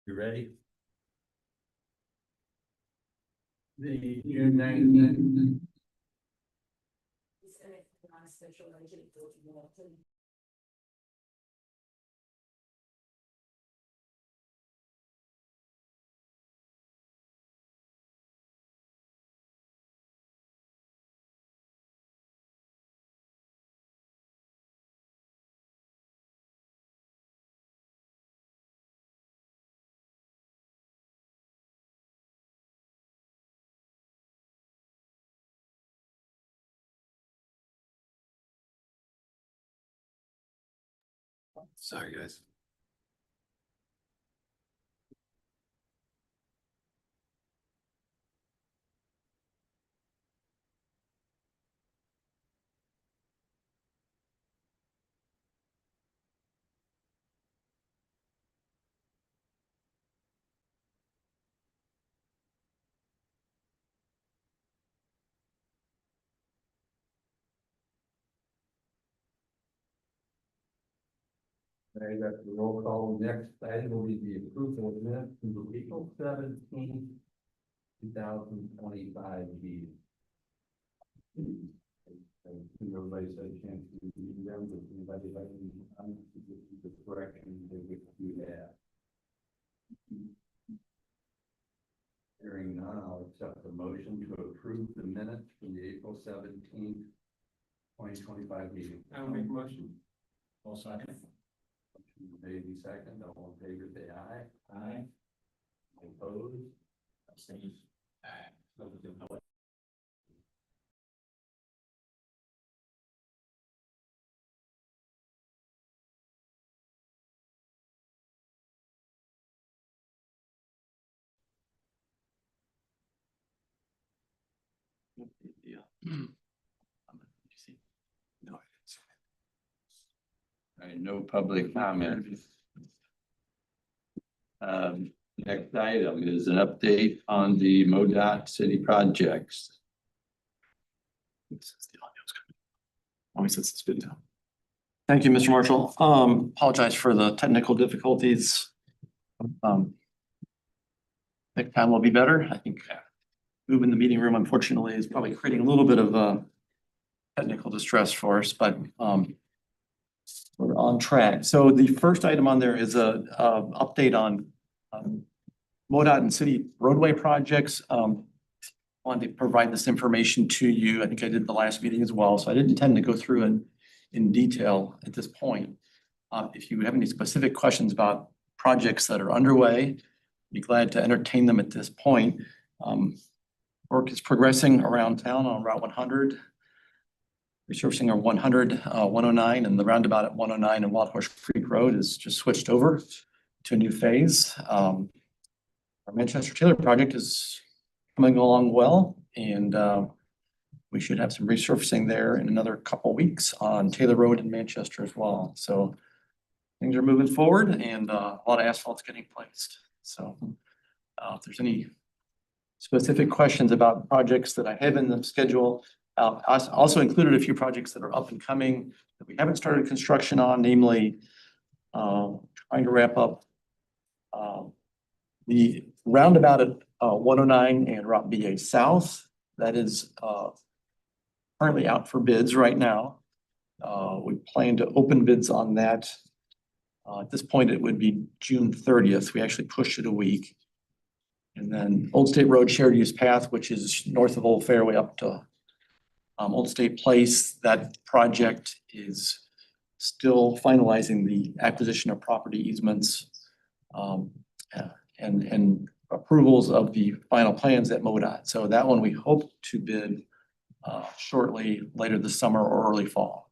You ready? The June 19th. Sorry, guys. Okay, that's the roll call. Next item will be the approval of minutes from the April 17th, 2025 meeting. Everybody said a chance to review them, but anybody like any comments, the corrections that we have. Hearing none, I'll accept the motion to approve the minutes from the April 17th, 2025 meeting. I'll make a motion. All second. Maybe second, all in favor, say aye. Aye. Opposed? Abstain. All right, no public comment. Next item is an update on the MoDOT city projects. It's good now. Thank you, Mr. Marshall. Apologize for the technical difficulties. Next time will be better. I think moving the meeting room, unfortunately, is probably creating a little bit of technical distress for us, but we're on track. So the first item on there is a update on MoDOT and city roadway projects. Wanted to provide this information to you. I think I did the last meeting as well, so I didn't intend to go through in detail at this point. If you have any specific questions about projects that are underway, I'd be glad to entertain them at this point. Work is progressing around town on Route 100. Resurfacing our 100, 109, and the roundabout at 109 and Wild Horse Creek Road is just switched over to a new phase. Our Manchester Taylor project is coming along well, and we should have some resurfacing there in another couple weeks on Taylor Road in Manchester as well. So things are moving forward, and a lot of asphalt's getting placed. So if there's any specific questions about projects that I have in the schedule, I also included a few projects that are up and coming that we haven't started construction on, namely trying to wrap up the roundabout at 109 and Route BA South. That is currently out for bids right now. We plan to open bids on that. At this point, it would be June 30th. We actually pushed it a week. And then Old State Road Shared Use Path, which is north of Old Fairway up to Old State Place. That project is still finalizing the acquisition of property easements and approvals of the final plans at MoDOT. So that one we hope to bid shortly, later this summer or early fall.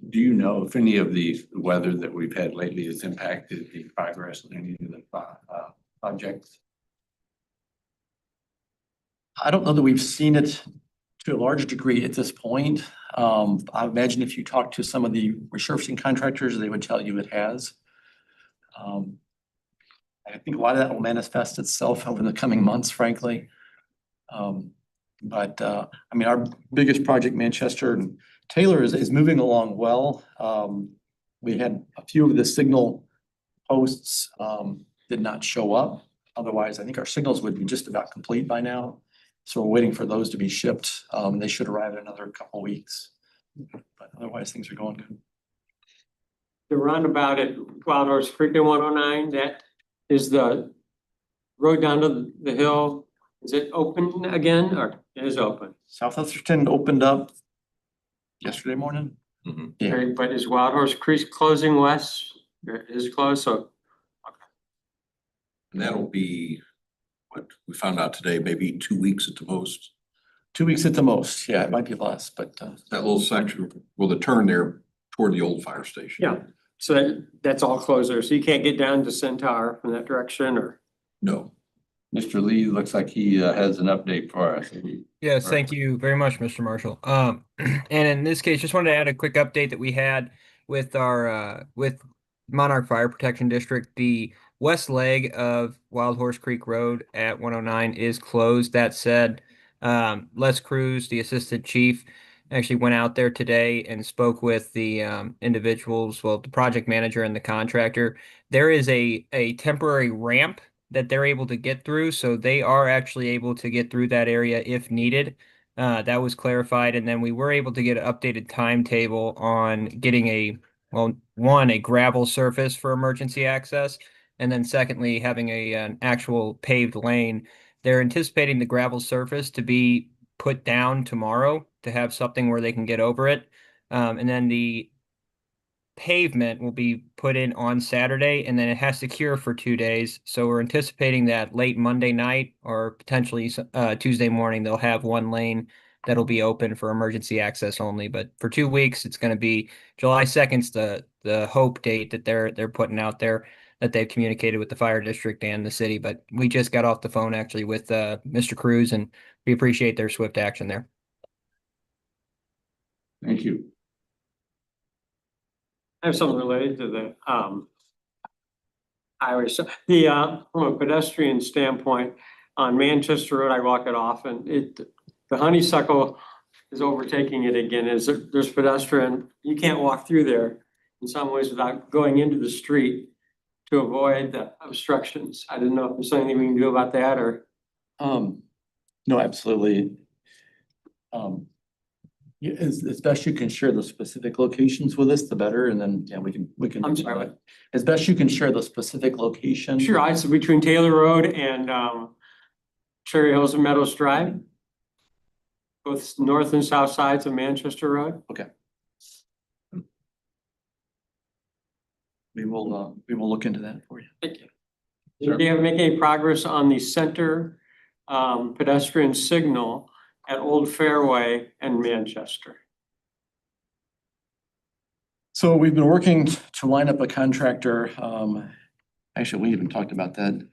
Do you know if any of the weather that we've had lately has impacted the progress of any of the projects? I don't know that we've seen it to a large degree at this point. I imagine if you talk to some of the resurfacing contractors, they would tell you it has. I think a lot of that will manifest itself over the coming months, frankly. But I mean, our biggest project, Manchester and Taylor, is moving along well. We had a few of the signal posts did not show up. Otherwise, I think our signals would be just about complete by now. So we're waiting for those to be shipped. They should arrive in another couple weeks. But otherwise, things are going good. The roundabout at Wild Horse Creek in 109, that is the road down to the hill. Is it open again or it is open? South Etherton opened up yesterday morning. Yeah. Okay, but is Wild Horse Creek closing west? It is closed, so And that'll be, what we found out today, maybe 2 weeks at the most. 2 weeks at the most. Yeah, it might be less, but That little section, well, the turn there toward the old fire station. yeah, so that's all closed there. So you can't get down to Centaur from that direction or? No, Mr. Lee looks like he has an update for us. Yes, thank you very much, Mr. Marshall. And in this case, just wanted to add a quick update that we had with our with Monarch Fire Protection District. The west leg of Wild Horse Creek Road at 109 is closed. That said, Les Cruz, the assistant chief, actually went out there today and spoke with the individuals, well, the project manager and the contractor. There is a temporary ramp that they're able to get through, so they are actually able to get through that area if needed. That was clarified, and then we were able to get an updated timetable on getting a gravel surface for emergency access, and then secondly, having an actual paved lane. They're anticipating the gravel surface to be put down tomorrow to have something where they can get over it. And then the pavement will be put in on Saturday, and then it has to cure for 2 days. So we're anticipating that late Monday night or potentially Tuesday morning, they'll have one lane that'll be open for emergency access only. But for 2 weeks, it's going to be July 2nd's the hope date that they're putting out there, that they've communicated with the fire district and the city. But we just got off the phone actually with Mr. Cruz, and we appreciate their swift action there. Thank you. I have something related to the highway. So from a pedestrian standpoint, on Manchester Road, I walk it often. The honeysuckle is overtaking it again. There's pedestrian, you can't walk through there in some ways without going into the street to avoid the obstructions. I didn't know if there's anything we can do about that or. no, absolutely. Yeah, as best you can share the specific locations with us, the better, and then, yeah, we can. I'm sorry. As best you can share the specific location. Sure, I said between Taylor Road and Cherry Hills and Meadows Drive. Both north and south sides of Manchester Road. We will look into that for you. Thank you. Do you have make any progress on the center pedestrian signal at Old Fairway and Manchester? So we've been working to line up a contractor. Actually, we even talked about that.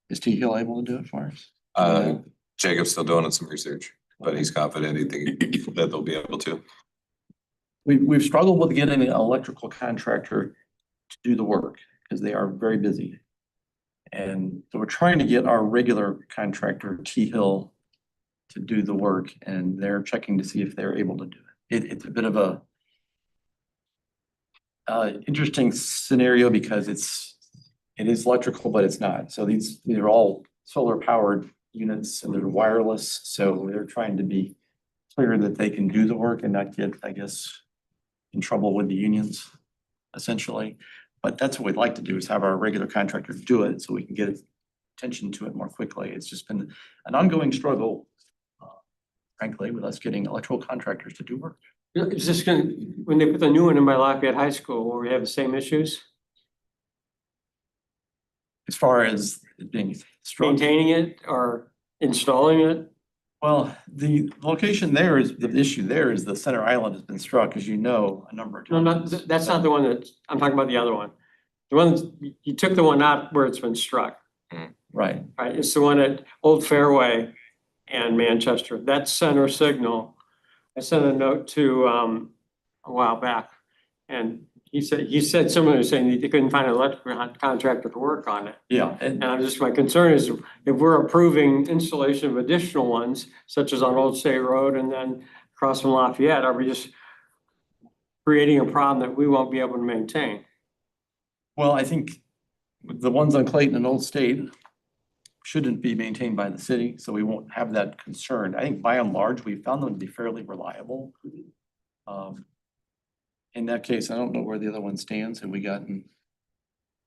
Is T Hill able to do it for us? Jacob's still doing some research, but he's confident that they'll be able to. We've struggled with getting an electrical contractor to do the work because they are very busy. And so we're trying to get our regular contractor, T Hill, to do the work, and they're checking to see if they're able to do it. It's a bit of a interesting scenario because it is electrical, but it's not. So these are all solar powered units and they're wireless. So they're trying to be clear that they can do the work and not get, I guess, in trouble with the unions, essentially. But that's what we'd like to do, is have our regular contractor do it so we can get attention to it more quickly. It's just been an ongoing struggle, frankly, with us getting electrical contractors to do work. Is this gonna, when they put the new one in by Lafayette High School, will we have the same issues? As far as it being strong, Maintaining it or installing it? well, the location there is, the issue there is the center island has been struck, as you know, a number of No, times. that's not the one that, I'm talking about the other one. The one, you took the one out where it's been struck, Right. right? It's the one at Old Fairway and Manchester. That center signal. I sent a note to a while back, and he said similar, saying that they couldn't find an electrical contractor to work on it. Yeah, and And I'm just, my concern is if we're approving installation of additional ones, such as on Old State Road and then across from Lafayette, are we just creating a problem that we won't be able to maintain? well, I think The ones on Clayton and Old State shouldn't be maintained by the city, so we won't have that concern. I think by and large, we found them to be fairly reliable. In that case, I don't know where the other one stands. Have we gotten?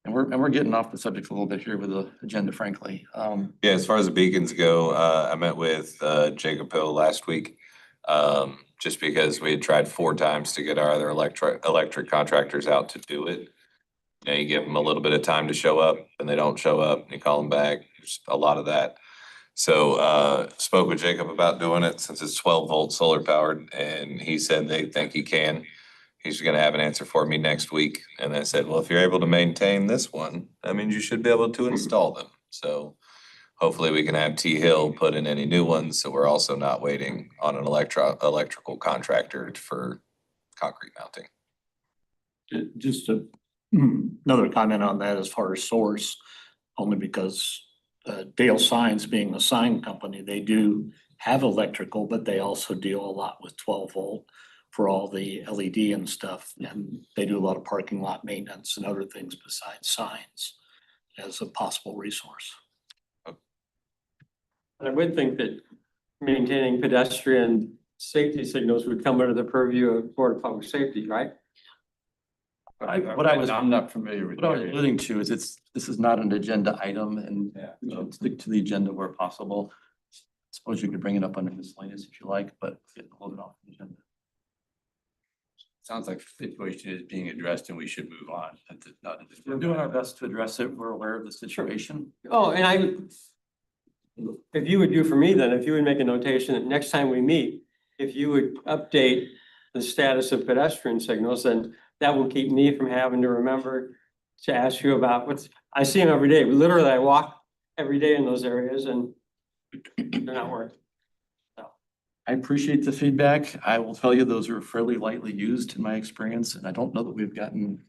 And we're getting off the subject a little bit here with the agenda, frankly. Yeah, as far as the beacons go, I met with Jacob Hill last week. Just because we had tried 4 times to get our other electric contractors out to do it. You know, you give them a little bit of time to show up and they don't show up, and you call them back. There's a lot of that. So spoke with Jacob about doing it since it's 12-volt solar powered, and he said they think he can. He's gonna have an answer for me next week. And I said, well, if you're able to maintain this one, that means you should be able to install them. So hopefully we can have T Hill put in any new ones, so we're also not waiting on an electrical contractor for concrete mounting. Just another comment on that as far as source, only because Dale Signs being the sign company, they do have electrical, but they also deal a lot with 12-volt for all the LED and stuff. And they do a lot of parking lot maintenance and other things besides signs as a possible resource. I would think that maintaining pedestrian safety signals would come under the purview of Board of Public Safety, right? I'm not familiar with. What I was alluding to is this is not an agenda item, and Yeah. we should stick to the agenda where possible. Suppose you could bring it up under miscellaneous if you like, but get a little bit off the agenda. Sounds like the situation is being addressed and we should move on. That's not a- We're doing our best to address it. We're aware of the situation. Oh, and if you would do for me then, if you would make a notation that next time we meet, if you would update the status of pedestrian signals, then that will keep me from having to remember to ask you about I see them every day. Literally, I walk every day in those areas and they're not working. I appreciate the feedback. I will tell you, those are fairly lightly used in my experience, and I don't know that we've gotten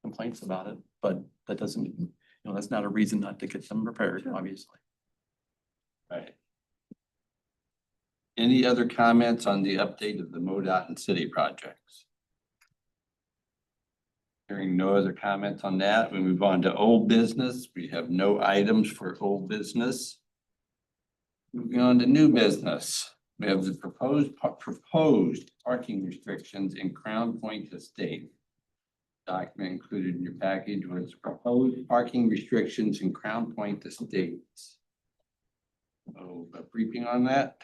complaints about it, but that doesn't, that's not a reason not to get them repaired, obviously. Right. Any other comments on the update of the MoDOT and city projects? Hearing no other comments on that, we move on to old business. We have no items for old business. Moving on to new business, we have the proposed parking restrictions in Crown Point Estate. Document included in your package was proposed parking restrictions in Crown Point Estates. So a briefing on that.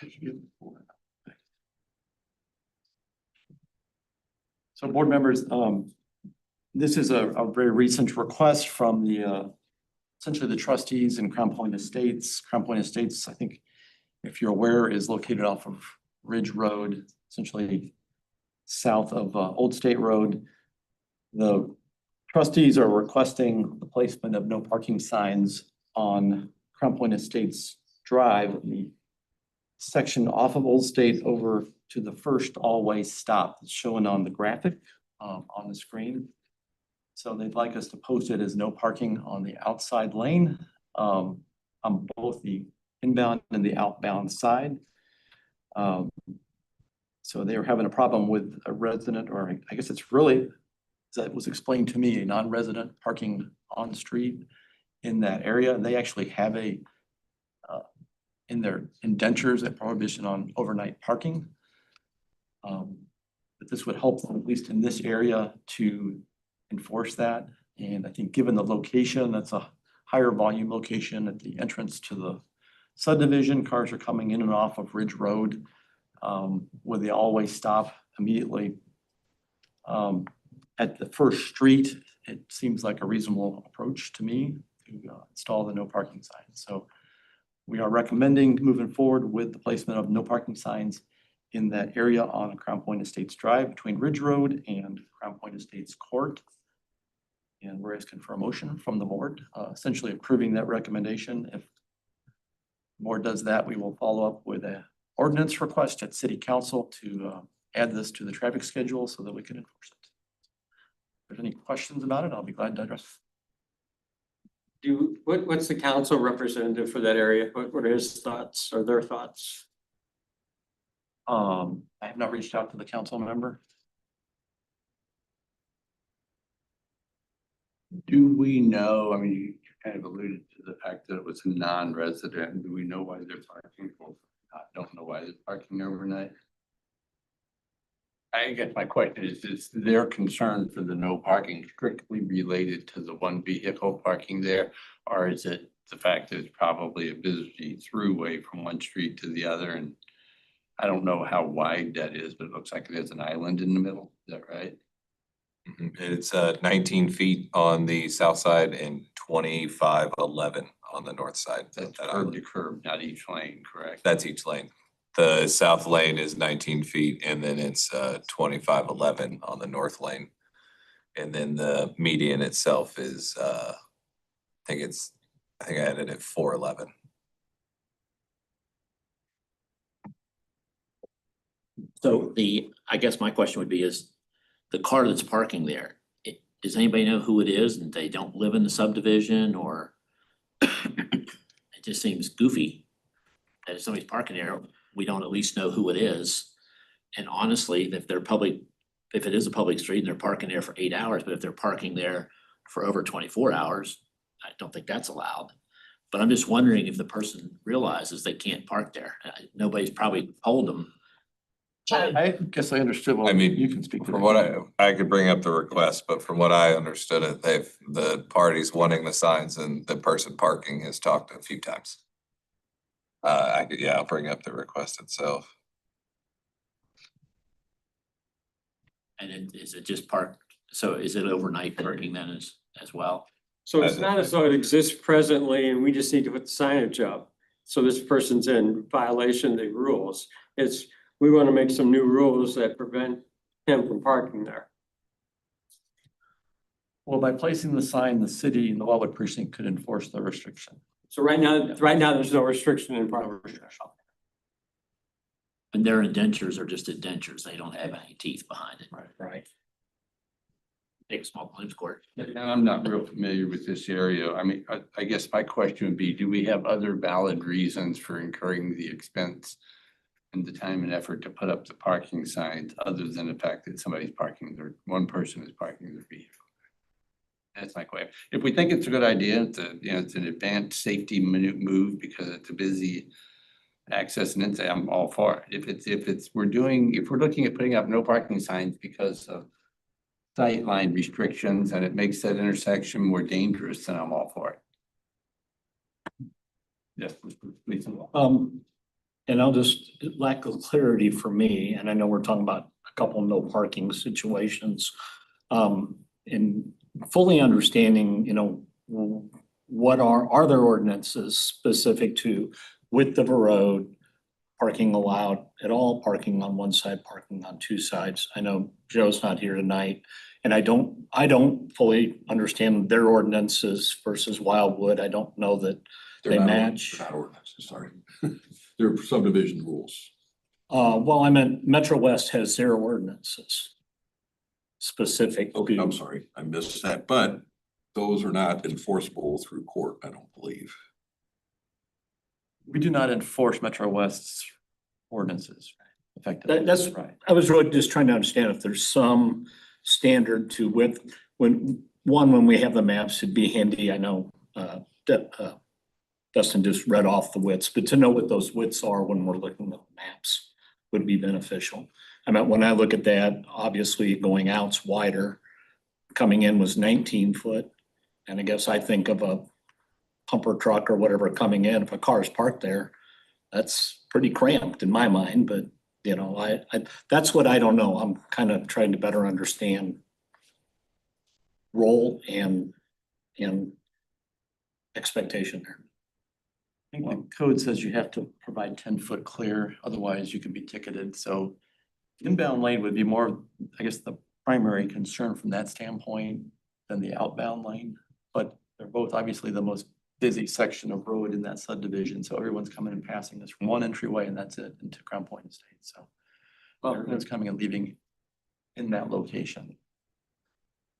So board members, this is a very recent request from essentially the trustees in Crown Point Estates. Crown Point Estates, I think, if you're aware, is located off of Ridge Road, essentially south of Old State Road. The trustees are requesting the placement of no parking signs on Crown Point Estates Drive, the section off of Old State over to the first all-way stop that's shown on the graphic on the screen. So they'd like us to post it as no parking on the outside lane on both the inbound and the outbound side. So they were having a problem with a resident, or I guess it's really, that was explained to me, a non-resident parking on the street in that area. And they actually have in their indentures, a prohibition on overnight parking. But this would help them, at least in this area, to enforce that. And I think given the location, that's a higher volume location at the entrance to the subdivision. Cars are coming in and off of Ridge Road with the all-way stop immediately at the first street. It seems like a reasonable approach to me to install the no parking sign. So we are recommending moving forward with the placement of no parking signs in that area on Crown Point Estates Drive between Ridge Road and Crown Point Estates Court. And we're asking for a motion from the board, essentially approving that recommendation. If the board does that, we will follow up with an ordinance request at City Council to add this to the traffic schedule so that we can enforce it. If there's any questions about it, I'll be glad to address. What's the council representative for that area? What are his thoughts or their thoughts? I have not reached out to the council member. Do we know, I mean, you kind of alluded to the fact that it was a non-resident. Do we know why they're parking? Or I don't know why they're parking overnight. I guess my question is their concern for the no parking strictly related to the one vehicle parking there? Or is it the fact that it's probably a busy throughway from one street to the other? And I don't know how wide that is, but it looks like there's an island in the middle. Is that right? It's 19 feet on the south side and 2511 on the north side. That's That curb island. to curb, not each lane, correct? That's each lane. The south lane is 19 feet and then it's 2511 on the north lane. And then the median itself is I think I added it 411. So I guess my question would be is the car that's parking there, does anybody know who it is and they don't live in the subdivision or? It just seems goofy that if somebody's parking there, we don't at least know who it is. And honestly, if it is a public street and they're parking there for 8 hours, but if they're parking there for over 24 hours, I don't think that's allowed. But I'm just wondering if the person realizes they can't park there. Nobody's probably told them. I guess I understood. Well, I mean, you can speak to From that. what I could bring up the request, but from what I understood it, the parties wanting the signs and the person parking has talked a few times. I'll bring up the request itself. And is it just parked? So is it overnight parking then as well? So it's not as though it exists presently and we just need to put the signage up. So this person's in violation of the rules. We want to make some new rules that prevent him from parking there. Well, by placing the sign, the city and the Wildwood precinct could enforce the restriction. So right now, there's no restriction in front of it. And their indentures are just indentures. They don't have any teeth behind it. Right. Take a small claims court. And I'm not real familiar with this area. I mean, I guess my question would be, do we have other valid reasons for incurring the expense and the time and effort to put up the parking signs other than the fact that somebody's parking or one person is parking their vehicle? That's my question. If we think it's a good idea, it's an advanced safety move because it's a busy access and inside, I'm all for it. If we're looking at putting up no parking signs because of sightline restrictions and it makes that intersection more dangerous, then I'm all for it. Yes, please. And I'll just, lack of clarity for me, and I know we're talking about a couple of no parking situations. In fully understanding, what are there ordinances specific to width of a road, parking allowed at all, parking on one side, parking on two sides. I know Joe's not here tonight, and I don't fully understand their ordinances versus Wildwood. I don't know that they match. They're not ordinances, sorry. They're subdivision rules. Well, I meant Metro West has their ordinances specific Okay, to. I'm sorry, I missed that, but those are not enforceable through court, I don't believe. We do not enforce Metro West's ordinances effectively. That's right. I was really just trying to understand if there's some standard to width. When we have the maps, it'd be handy. I know Dustin just read off the widths, but to know what those widths are when we're looking at maps would be beneficial. I mean, when I look at that, obviously going out's wider. Coming in was 19 foot. And I guess I think of a pumper truck or whatever coming in, if a car's parked there, that's pretty cramped in my mind, but I that's what I don't know. I'm kind of trying to better understand role and expectation there. I think the code says you have to provide 10-foot clear, otherwise you can be ticketed. So inbound lane would be more, I guess, the primary concern from that standpoint than the outbound lane. But they're both obviously the most busy section of road in that subdivision. So everyone's coming and passing this from one entryway and that's it into Crown Point Estate. So everyone's coming and leaving in that location.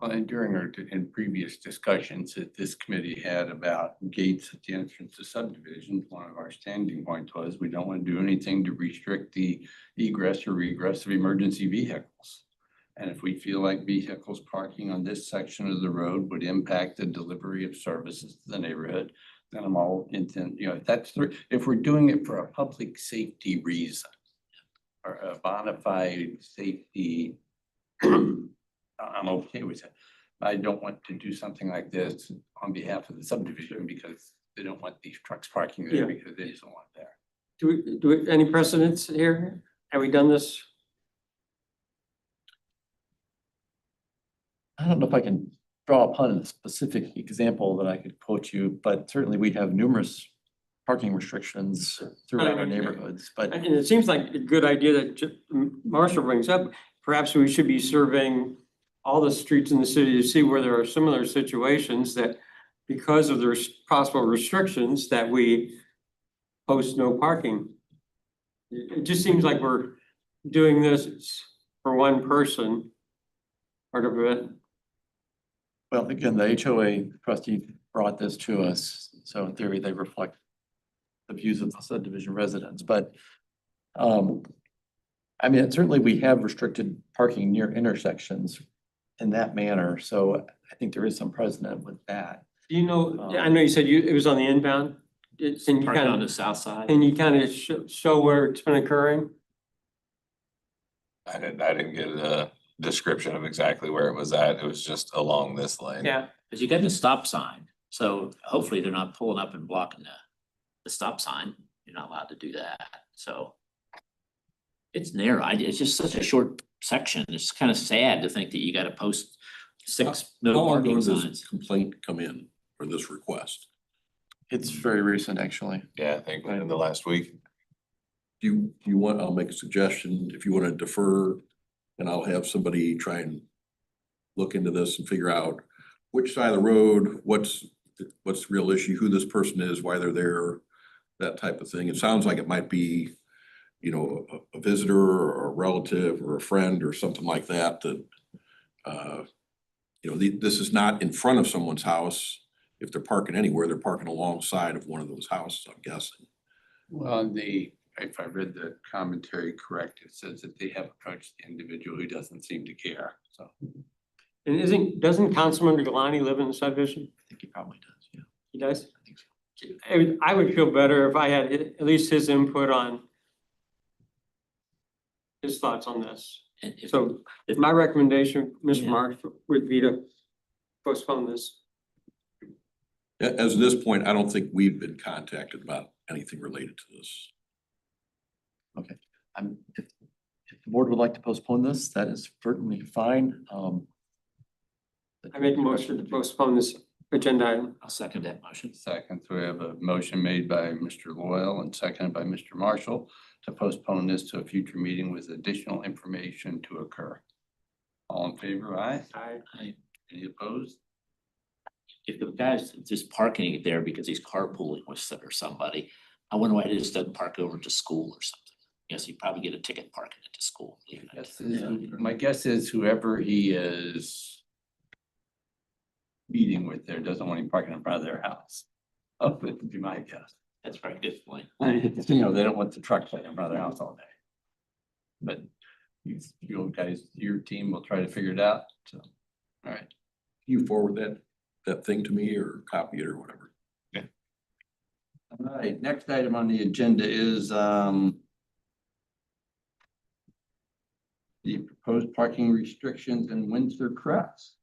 Well, and in previous discussions that this committee had about gates at the entrance to subdivisions, one of our standing points was we don't want to do anything to restrict the egress or regress of emergency vehicles. And if we feel like vehicles parking on this section of the road would impact the delivery of services to the neighborhood, then I'm all intent, you know, if we're doing it for a public safety reason or a bona fide safety, I'm okay with it. I don't want to do something like this on behalf of the subdivision because they don't want these trucks parking there Yeah. because they just don't want there. Any precedents here? Have we done this? I don't know if I can draw upon a specific example that I could quote you, but certainly we have numerous parking restrictions throughout our neighborhoods, but And it seems like a good idea that Marshall brings up. Perhaps we should be surveying all the streets in the city to see where there are similar situations that because of the possible restrictions that we post no parking. It just seems like we're doing this for one person. Part of it. well, again, the HOA trustee brought this to us, so in theory, they reflect the views of the subdivision residents, but I mean, certainly we have restricted parking near intersections in that manner, so I think there is some precedent with that. Do you know, I know you said it was on the inbound. Can you Parking kind on the of, south side. can you kind of show where it's been occurring? I didn't get a description of exactly where it was at. It was just along this lane. Yeah, Cause you got the stop sign, so hopefully they're not pulling up and blocking the stop sign. You're not allowed to do that, so. It's narrow, it's just such a short section. It's kind of sad to think that you gotta post 6 no How long ago parking did signs. this complaint come in or this request? It's very recent, actually. Yeah, I think in the last week. Do you want, I'll make a suggestion, if you want to defer, and I'll have somebody try and look into this and figure out which side of the road, what's the real issue, who this person is, why they're there, that type of thing. It sounds like it might be, you know, a visitor or a relative or a friend or something like that, you know, this is not in front of someone's house. If they're parking anywhere, they're parking alongside of one of those houses, I'm guessing. Well, if I read the commentary correct, it says that they have approached the individual who doesn't seem to care, so. and doesn't Councilman Galani live in the subdivision? I think he probably does, yeah. He does? I would feel better if I had at least his input on his thoughts on this. And if- So my recommendation, Mr. Yeah. Mark, would be to postpone this. As of this point, I don't think we've been contacted about anything related to this. If the board would like to postpone this, that is certainly fine. I make a motion to postpone this agenda item. I'll second that motion. Second, so we have a motion made by Mr. Loyal and seconded by Mr. Marshall to postpone this to a future meeting with additional information to occur. All in favor, aye? Any opposed? If the guy's just parking it there because he's carpooling with or somebody, I wonder why he just doesn't park over to school or something. Yes, he'd probably get a ticket parking it to school. leaving it. My guess is whoever he is meeting with there doesn't want him parking in front of their house. Oh, that would be my guess. That's a very good point. You know, they don't want the truck sitting in front of their house all day. But you guys, your team will try to figure it out, so, all right. You forward that thing to me or copy it or whatever. All right, next item on the agenda is the proposed parking restrictions in Windsor Crest.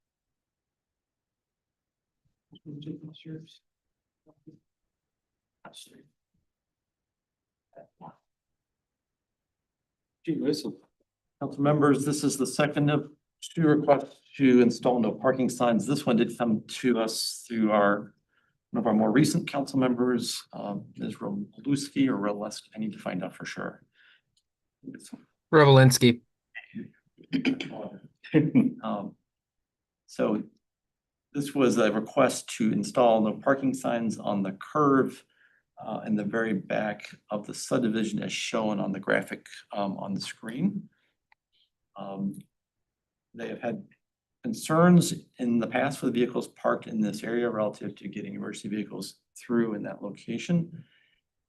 Gee, listen. Council members, this is the second of 2 requests to install no parking signs. This one did come to us through one of our more recent council members, Ms. Roleski or Roleski. I need to find out for sure. Revelinsky. So this was a request to install no parking signs on the curve in the very back of the subdivision as shown on the graphic on the screen. They have had concerns in the past for the vehicles parked in this area relative to getting emergency vehicles through in that location.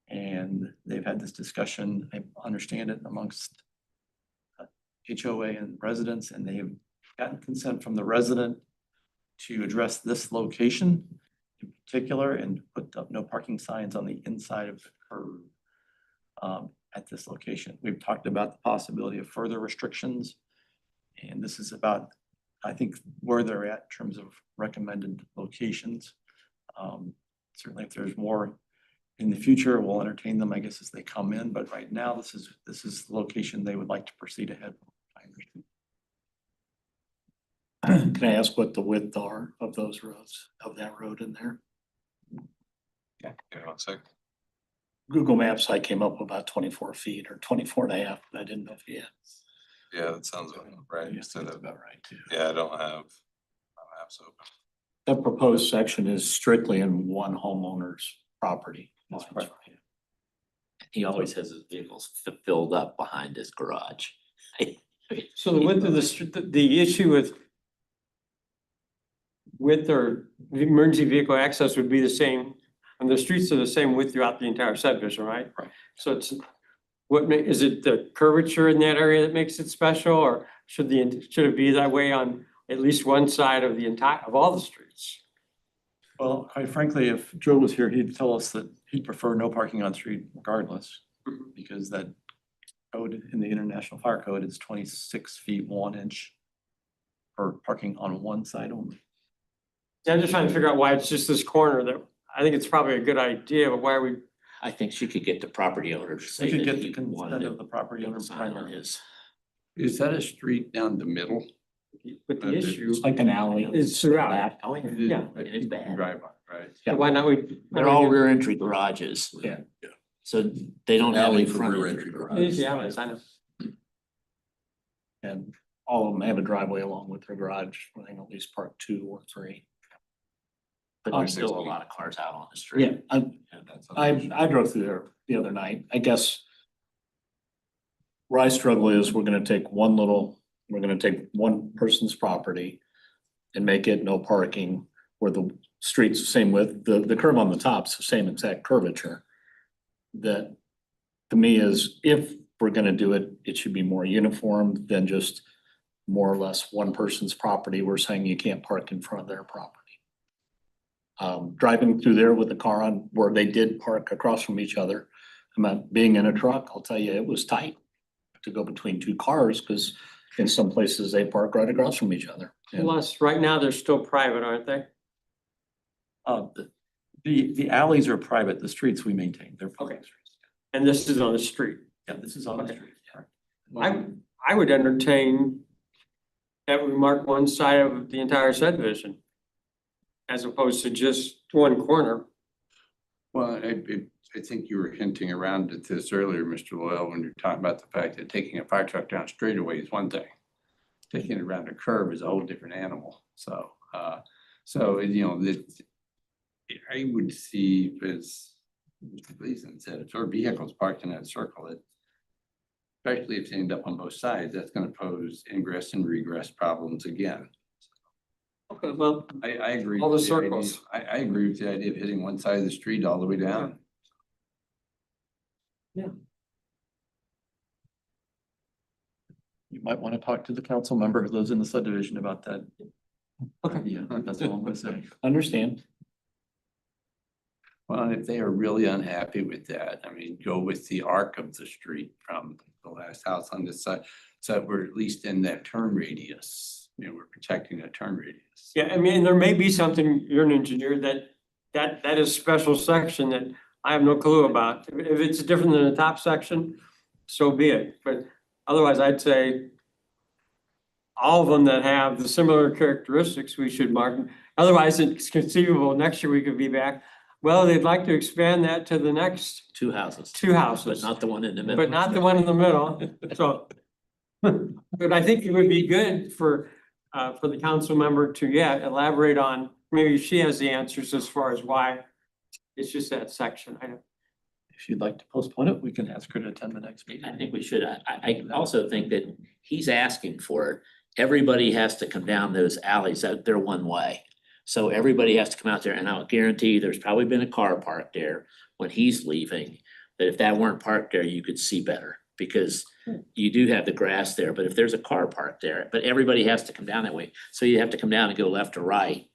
And they've had this discussion, I understand it, amongst HOA and residents, and they have gotten consent from the resident to address this location in particular and put up no parking signs on the inside of the curb at this location. We've talked about the possibility of further restrictions. And this is about, I think, where they're at in terms of recommended locations. Certainly if there's more in the future, we'll entertain them, I guess, as they come in, but right now, this is the location they would like to proceed ahead. Can I ask what the width are of those roads, of that road in there? Give me 1 second. Google Maps, I came up with about 24 feet or 24 and a half, but I didn't know if you had. Yeah, that sounds about right. Yes, So that's that- about right too. Yeah, I don't have my maps open. That proposed section is strictly in one homeowner's property. That's right. He always has his vehicles filled up behind his garage. So the width of the issue with or emergency vehicle access would be the same, and the streets are the same width throughout the entire subdivision, right? Right. So it's, is it the curvature in that area that makes it special, or should it be that way on at least one side of of all the streets? Well, quite frankly, if Joe was here, he'd tell us that he'd prefer no parking on street regardless. Because that code in the International Fire Code is 26 feet 1 inch for parking on one side only. Yeah, I'm just trying to figure out why it's just this corner that, I think it's probably a good idea, but why are we, I think she could get the property owner to We say could that get he the wanted consent of the to property owner sign on primarily. his. Is that a street down the middle? with the issue It's like an alley. is throughout. Oh, yeah. Yeah. And it's bad. Drive on, right? So why not we? They're all rear entry garages. Yeah. So they don't have Alley any for front rear entry entry It garages. is the alleys, I know. And all of them have a driveway along with their garage, I think at least park 2 or 3. But there's still a lot of cars out on the street. Yeah, I drove through there the other night. I guess where I struggle is we're gonna take one person's property and make it no parking where the street's the same width, the curve on the top's the same exact curvature. That to me is, if we're gonna do it, it should be more uniform than just more or less one person's property. We're saying you can't park in front of their property. Driving through there with the car on where they did park across from each other. Being in a truck, I'll tell you, it was tight to go between 2 cars because in some places they park right across from each other. And Plus, right now, they're still private, aren't they? The alleys are private, the streets we maintain, they're public Okay. streets. And this is on the street. Yeah, this is on the Okay. street. correct. I would entertain that we mark one side of the entire subdivision as opposed to just one corner. Well, I think you were hinting around at this earlier, Mr. Loyal, when you're talking about the fact that taking a fire truck down straightaway is one thing. Taking it around a curve is a whole different animal. So, I would see, as Mr. Gleason said, if there are vehicles parked in that circle, especially if they end up on both sides, that's gonna pose ingress and regress problems again. Okay, well, I agree. All the with idea- circles. I agree with the idea of hitting one side of the street all the way down. You might want to talk to the council member who lives in the subdivision about that. Okay. Yeah, that's all I'm gonna say. Understand. Well, if they are really unhappy with that, I mean, go with the arc of the street from the last house on this side. So we're at least in that turn radius, we're protecting that turn radius. yeah, I mean, there may be something, you're an engineer, that is special section that I have no clue about. If it's different than the top section, so be it. But otherwise, I'd say all of them that have the similar characteristics, we should mark. Otherwise, it's conceivable, next year we could be back. Well, they'd like to expand that to the next 2 houses. 2 houses. But not the one in the middle. But not the one in the middle, so. But I think it would be good for the council member to, elaborate on, maybe she has the answers as far as why it's just that section. If you'd like to postpone it, we can ask her to attend the next meeting. I think we should. I also think that he's asking for it. Everybody has to come down those alleys, they're one way. So everybody has to come out there, and I'll guarantee there's probably been a car parked there when he's leaving. That if that weren't parked there, you could see better. because you do have the grass there, but if there's a car parked there, but everybody has to come down that way, so you have to come down and go left or right.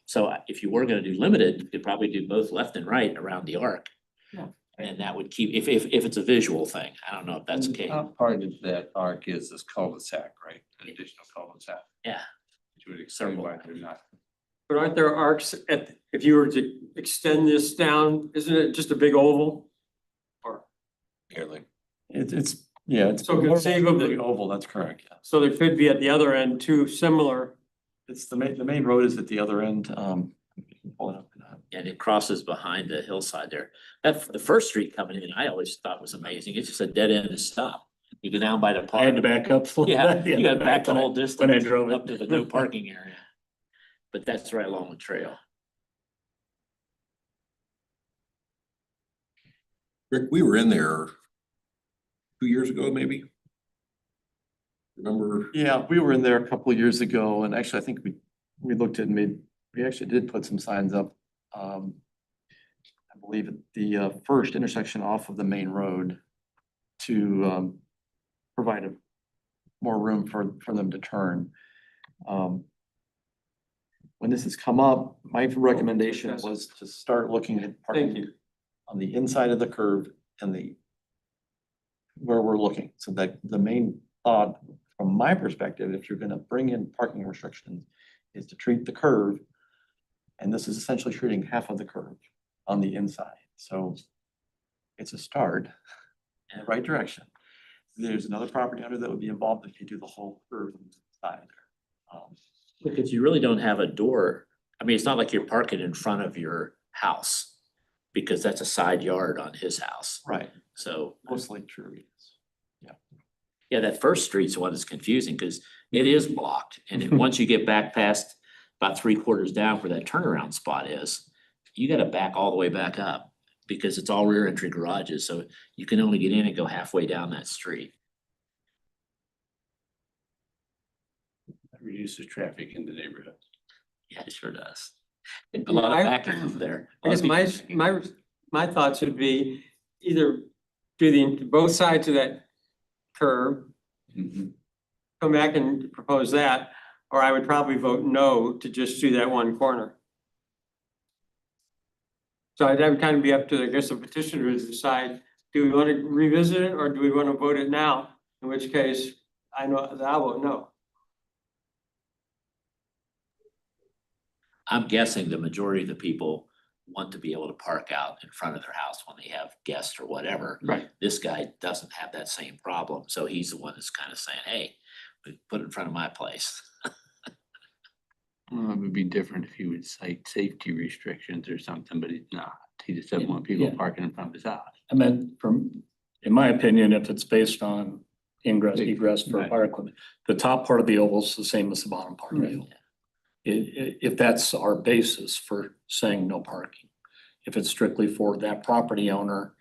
So if you were gonna do limited, you could probably do both left and right around the arc. Yeah. And that would keep, if it's a visual thing, I don't know if that's okay. Part of that arc is this cul-de-sac, right? An additional cul-de-sac. Yeah. Which would explain why they're not. But aren't there arcs if you were to extend this down, isn't it just a big oval? Or, Nearly. It's So conceivably- big oval, that's correct, yeah. so there could be at the other end two similar, It's the main road is at the other end, you can pull it up. And it crosses behind the hillside there. The first street coming in, I always thought was amazing. It's just a dead end to stop. You go down by the I had to park. back up. Yeah, you gotta back the whole When I distance drove up to it. the no parking area. But that's right along the trail. Rick, we were in there 2 years ago, maybe? Remember? Yeah, we were in there a couple of years ago, and actually, I think we looked at and we actually did put some signs up. I believe at the first intersection off of the main road to provide more room for them to turn. When this has come up, my recommendation was to start looking at thank parking you. on the inside of the curve and where we're looking. So that the main thought from my perspective, if you're gonna bring in parking restrictions, is to treat the curve. And this is essentially treating half of the curve on the inside. So it's a start in the right direction. There's another property owner that would be involved if you do the whole curve on the side. Because you really don't have a door. I mean, it's not like you're parking in front of your house. Because that's a side yard on his house. Right, So, mostly true. yeah, that first street's the one that's confusing because it is blocked. And then once you get back past about 3/4 down where that turnaround spot is, you gotta back all the way back up because it's all rear entry garages. So you can only get in and go halfway down that street. That reduces traffic in the neighborhood. Yeah, it sure does. A lot of backing up there. I guess my thoughts would be either do both sides of that curve, come back and propose that, or I would probably vote no to just do that one corner. So that would kind of be up to, I guess, the petitioner to decide, do we want to revisit it or do we want to vote it now? In which case, I know that I will no. I'm guessing the majority of the people want to be able to park out in front of their house when they have guests or whatever. Right. This guy doesn't have that same problem, so he's the one that's kind of saying, hey, put it in front of my place. Well, it would be different if he would cite safety restrictions or something, but he's not. He just doesn't want people Yeah. parking in front of his house. I meant in my opinion, if it's based on ingress, egress for Right. fire equipment, the top part of the oval is the same as the bottom part of the oval. If that's our basis for saying no parking, if it's strictly for that property owner,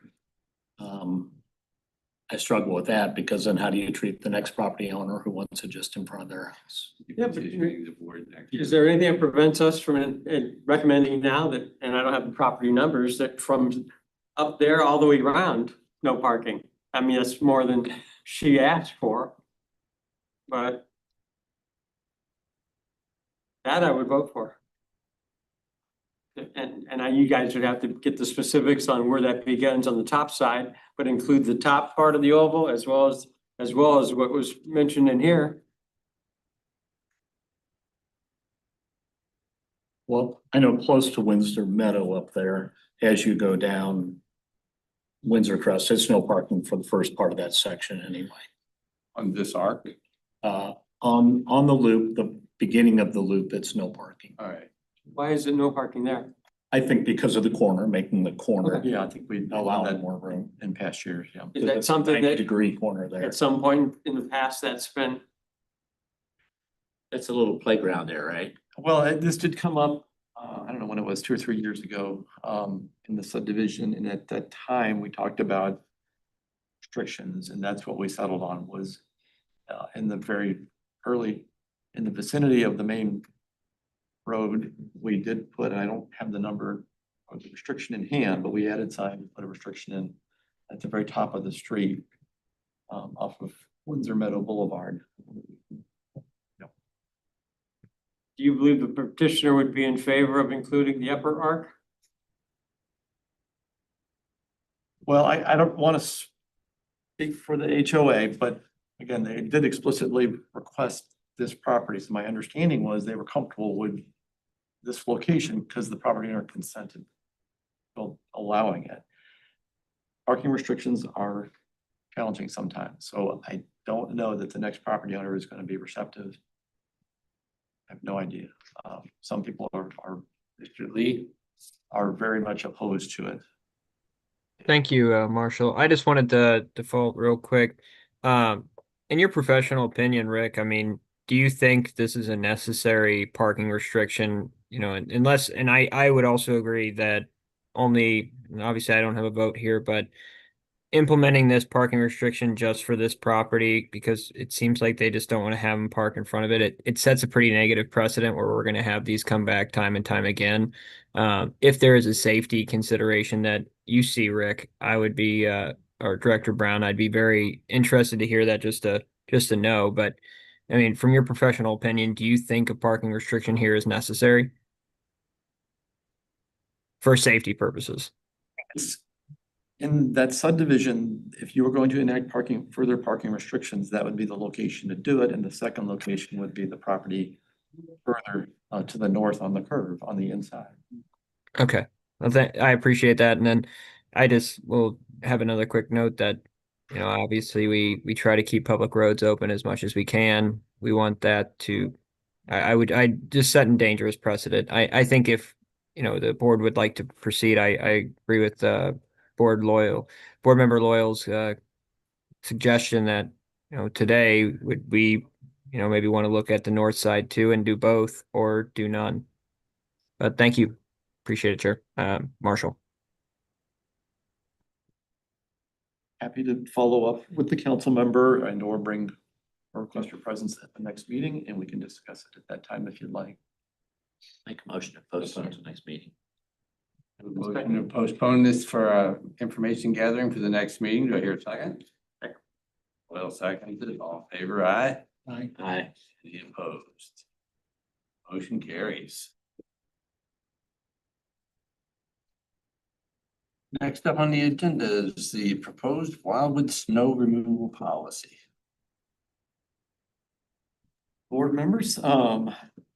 I struggle with that because then how do you treat the next property owner who wants it just in front of their house? Yeah, but Petitioning the board next Is year. there anything that prevents us from recommending now that, and I don't have the property numbers, that from up there all the way around, no parking? I mean, that's more than she asked for. But that I would vote for. And you guys would have to get the specifics on where that begins on the top side, but include the top part of the oval as well as what was mentioned in here. Well, I know close to Windsor Meadow up there, as you go down Windsor Crest, it's no parking for the first part of that section anyway. On this arc, On the loop, the beginning of the loop, it's no parking. all right. Why is it no parking there? I think because of the corner, making the corner Yeah, I think we allow allowed that more room. in past years, yeah. Is that something 90-degree corner there. at some point in the past that's been, That's a little playground there, right? Well, this did come up, I don't know when it was, 2 or 3 years ago, in the subdivision, and at that time, we talked about restrictions, and that's what we settled on was in the very early, in the vicinity of the main road, we did put, I don't have the number of the restriction in hand, but we added signs, put a restriction in at the very top of the street off of Windsor Meadow Boulevard. Do you believe the petitioner would be in favor of including the upper arc? Well, I don't want to speak for the HOA, but again, they did explicitly request this property. So my understanding was they were comfortable with this location because the property owner consented to allowing it. Parking restrictions are challenging sometimes, so I don't know that the next property owner is going to be receptive. I have no idea. Some people are Mr. Lee? very much opposed to it. Thank you, Marshall. I just wanted to default real quick. In your professional opinion, Rick, I mean, do you think this is a necessary parking restriction? You know, unless, and I would also agree that only, and obviously I don't have a vote here, but implementing this parking restriction just for this property, because it seems like they just don't want to have them park in front of it. It sets a pretty negative precedent where we're going to have these come back time and time again. If there is a safety consideration that you see, Rick, I would be, or Director Brown, I'd be very interested to hear that just to know. But I mean, from your professional opinion, do you think a parking restriction here is necessary for safety purposes? In that subdivision, if you were going to enact further parking restrictions, that would be the location to do it. And the second location would be the property further to the north on the curve on the inside. Okay. Well, I appreciate that. And then I just will have another quick note that, you know, obviously we try to keep public roads open as much as we can. We want that to, I just set in dangerous precedent. I think if, you know, the board would like to proceed, I agree with board member Loyal's suggestion that, you know, today would we, you know, maybe want to look at the north side too and do both or do none. But thank you. Appreciate it, Chair. Marshall. Happy to follow up with the council member and or bring or request your presence at the next meeting, and we can discuss it at that time if you'd like. Make a motion to postpone to the next meeting. Motion to postpone this for information gathering for the next meeting. Do I hear a second? Well, seconded. All in favor, aye? Aye. Any opposed? Motion carries. Next up on the agenda is the proposed wildwood snow removal policy. Board members,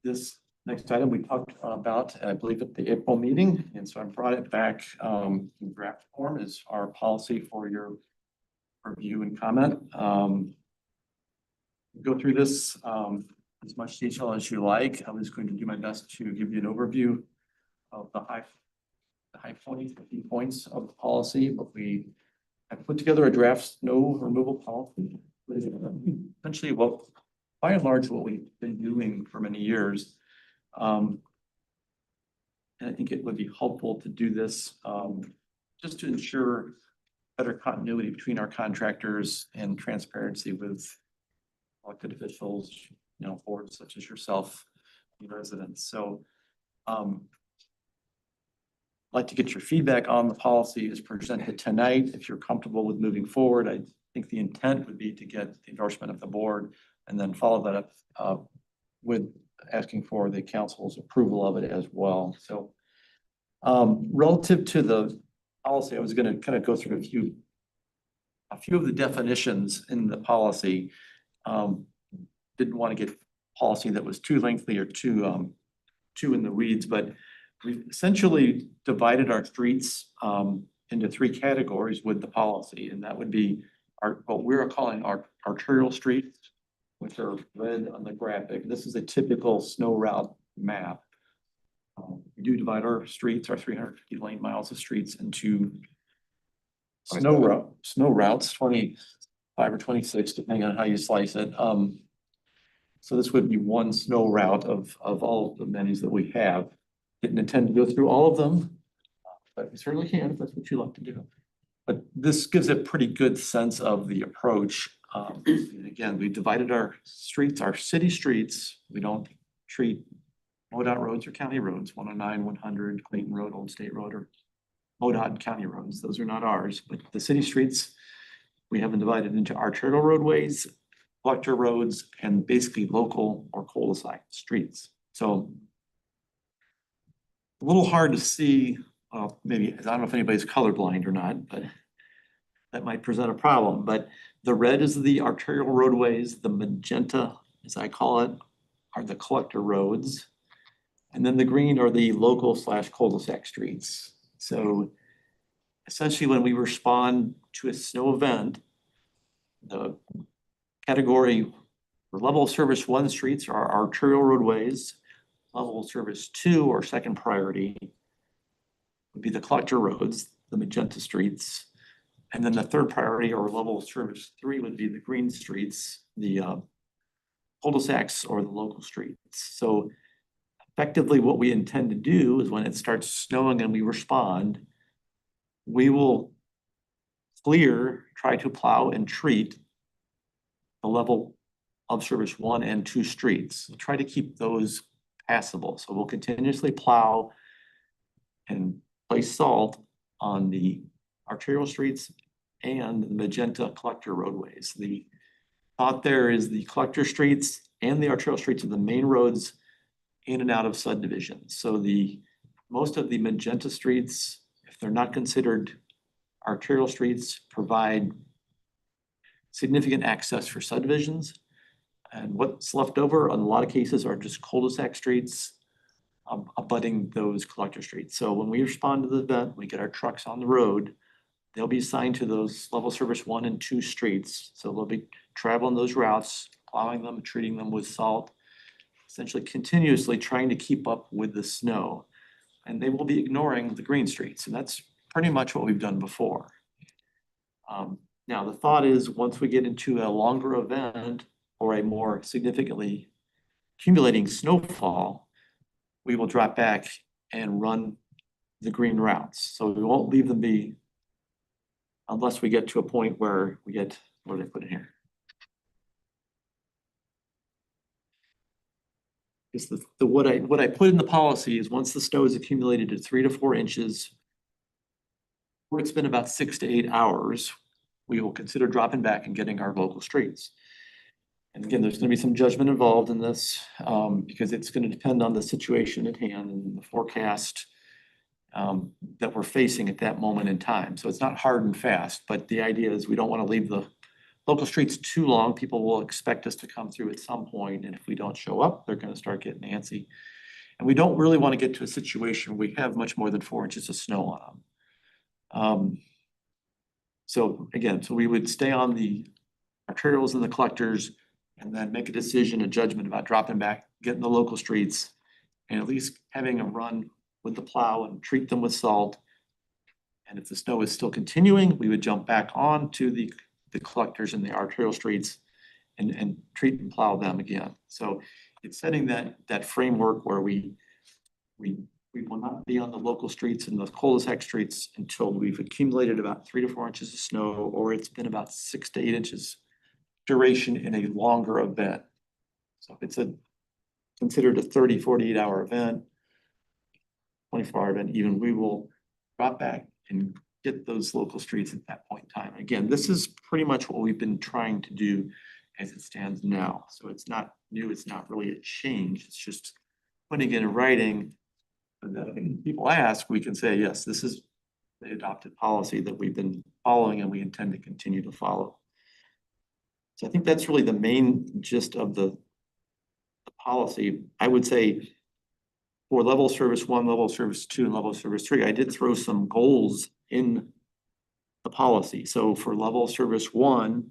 this next item we talked about, I believe at the April meeting, and so I brought it back in draft form as our policy for your review and comment. Go through this as much detail as you like. I was going to do my best to give you an overview of the high points, the key points of the policy, but I put together a draft snow removal policy. Essentially, by and large, what we've been doing for many years. And I think it would be helpful to do this just to ensure better continuity between our contractors and transparency with elected officials, you know, boards such as yourself, and residents. So I'd like to get your feedback on the policy as presented tonight. If you're comfortable with moving forward, I think the intent would be to get the endorsement of the board and then follow that up with asking for the council's approval of it as well. So relative to the policy, I was going to kind of go through a few of the definitions in the policy. Didn't want to get policy that was too lengthy or too in the weeds, but we've essentially divided our streets into three categories with the policy, and that would be what we're calling our arterial streets, which are red on the graphic. This is a typical snow route map. We do divide our streets, our 350 lane miles of streets, into snow routes, 25 or 26, depending on how you slice it. So this would be one snow route of all of the many that we have. Didn't intend to go through all of them, but we certainly can if that's what you like to do. But this gives a pretty good sense of the approach. Again, we divided our streets, our city streets. We don't treat MoDOT roads or county roads, 109, 100, Clayton Road, Old State Road, or MoDOT county roads. Those are not ours, but the city streets we have them divided into arterial roadways, collector roads, and basically local or cul-de-sac streets. So a little hard to see, maybe, I don't know if anybody's colorblind or not, but that might present a problem. But the red is the arterial roadways, the magenta, as I call it, are the collector roads. And then the green are the local / cul-de-sac streets. So essentially, when we respond to a snow event, the category or level of service 1 streets are arterial roadways. Level of service 2 or second priority would be the collector roads, the magenta streets. And then the third priority or level of service 3 would be the green streets, the cul-de-sacs or the local streets. So effectively what we intend to do is when it starts snowing and we respond, we will clear, try to plow and treat the level of service 1 and 2 streets. We'll try to keep those passable. So we'll continuously plow and place salt on the arterial streets and the magenta collector roadways. The thought there is the collector streets and the arterial streets are the main roads in and out of subdivisions. So most of the magenta streets, if they're not considered arterial streets, provide significant access for subdivisions. And what's left over in a lot of cases are just cul-de-sac streets abutting those collector streets. So when we respond to the event, we get our trucks on the road, they'll be assigned to those level service 1 and 2 streets. So they'll be traveling those routes, plowing them, treating them with salt, essentially continuously trying to keep up with the snow. And they will be ignoring the green streets. And that's pretty much what we've done before. Now, the thought is once we get into a longer event or a more significantly accumulating snowfall, we will drop back and run the green routes. So we won't leave them be unless we get to a point where we get, what do they put in here? Is what I put in the policy is once the snow is accumulated to 3 to 4 inches, or it's been about 6 to 8 hours, we will consider dropping back and getting our local streets. And again, there's gonna be some judgment involved in this because it's gonna depend on the situation at hand and the forecast that we're facing at that moment in time. So it's not hard and fast, but the idea is we don't wanna leave the local streets too long. People will expect us to come through at some point, and if we don't show up, they're gonna start getting antsy. And we don't really wanna get to a situation where we have much more than 4 inches of snow on them. So again, so we would stay on the arterials and the collectors and then make a decision, a judgment about dropping back, getting the local streets, and at least having a run with the plow and treat them with salt. And if the snow is still continuing, we would jump back on to the collectors and the arterial streets and treat and plow them again. So it's setting that framework where we will not be on the local streets and the cul-de-sac streets until we've accumulated about 3 to 4 inches of snow, or it's been about 6 to 8 inches duration in a longer event. So if it's considered a 30, 48 hour event, 24-hour event even, we will drop back and get those local streets at that point in time. Again, this is pretty much what we've been trying to do as it stands now. So it's not new, it's not really a change, it's just putting it in writing. And then when people ask, we can say, yes, this is the adopted policy that we've been following and we intend to continue to follow. So I think that's really the main gist of the policy. I would say for level service 1, level service 2, and level service 3, I did throw some goals in the policy. So for level service 1,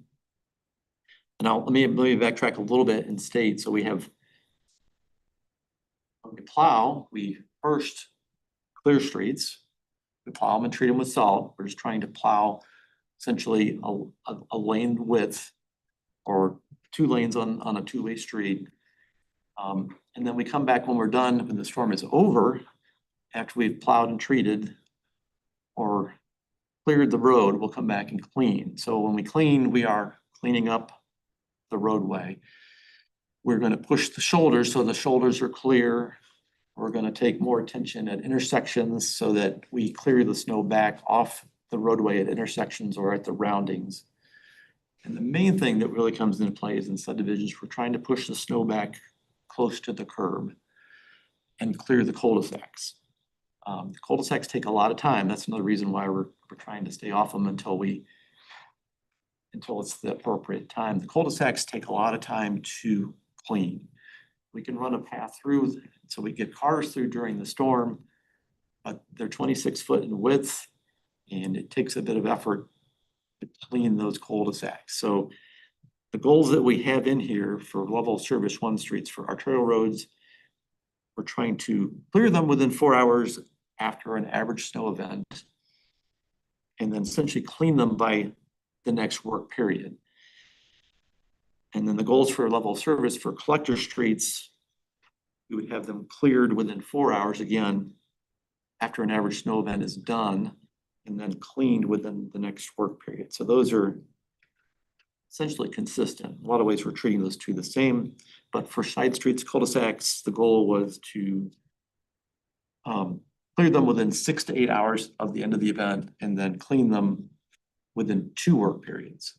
and let me backtrack a little bit and state, so we have, when we plow, we first clear streets, we plow them and treat them with salt. We're just trying to plow essentially a lane width or 2 lanes on a 2-way street. And then we come back when we're done, when the storm is over, after we've plowed and treated or cleared the road, we'll come back and clean. So when we clean, we are cleaning up the roadway. We're going to push the shoulders so the shoulders are clear. We're going to take more attention at intersections so that we clear the snow back off the roadway at intersections or at the roundings. And the main thing that really comes into play is in subdivisions, we're trying to push the snow back close to the curb and clear the cul-de-sacs. The cul-de-sacs take a lot of time. That's another reason why we're trying to stay off them until it's the appropriate time. The cul-de-sacs take a lot of time to clean. We can run a path through, so we get cars through during the storm, but they're 26 foot in width, and it takes a bit of effort to clean those cul-de-sacs. So the goals that we have in here for level of service 1 streets for arterial roads, we're trying to clear them within 4 hours after an average snow event, and then essentially clean them by the next work period. And then the goals for level of service for collector streets, we would have them cleared within 4 hours again after an average snow event is done, and then cleaned within the next work period. So those are essentially consistent. In a lot of ways, we're treating those two the same, but for side streets, cul-de-sacs, the goal was to clear them within 6 to 8 hours of the end of the event, and then clean them within 2 work periods.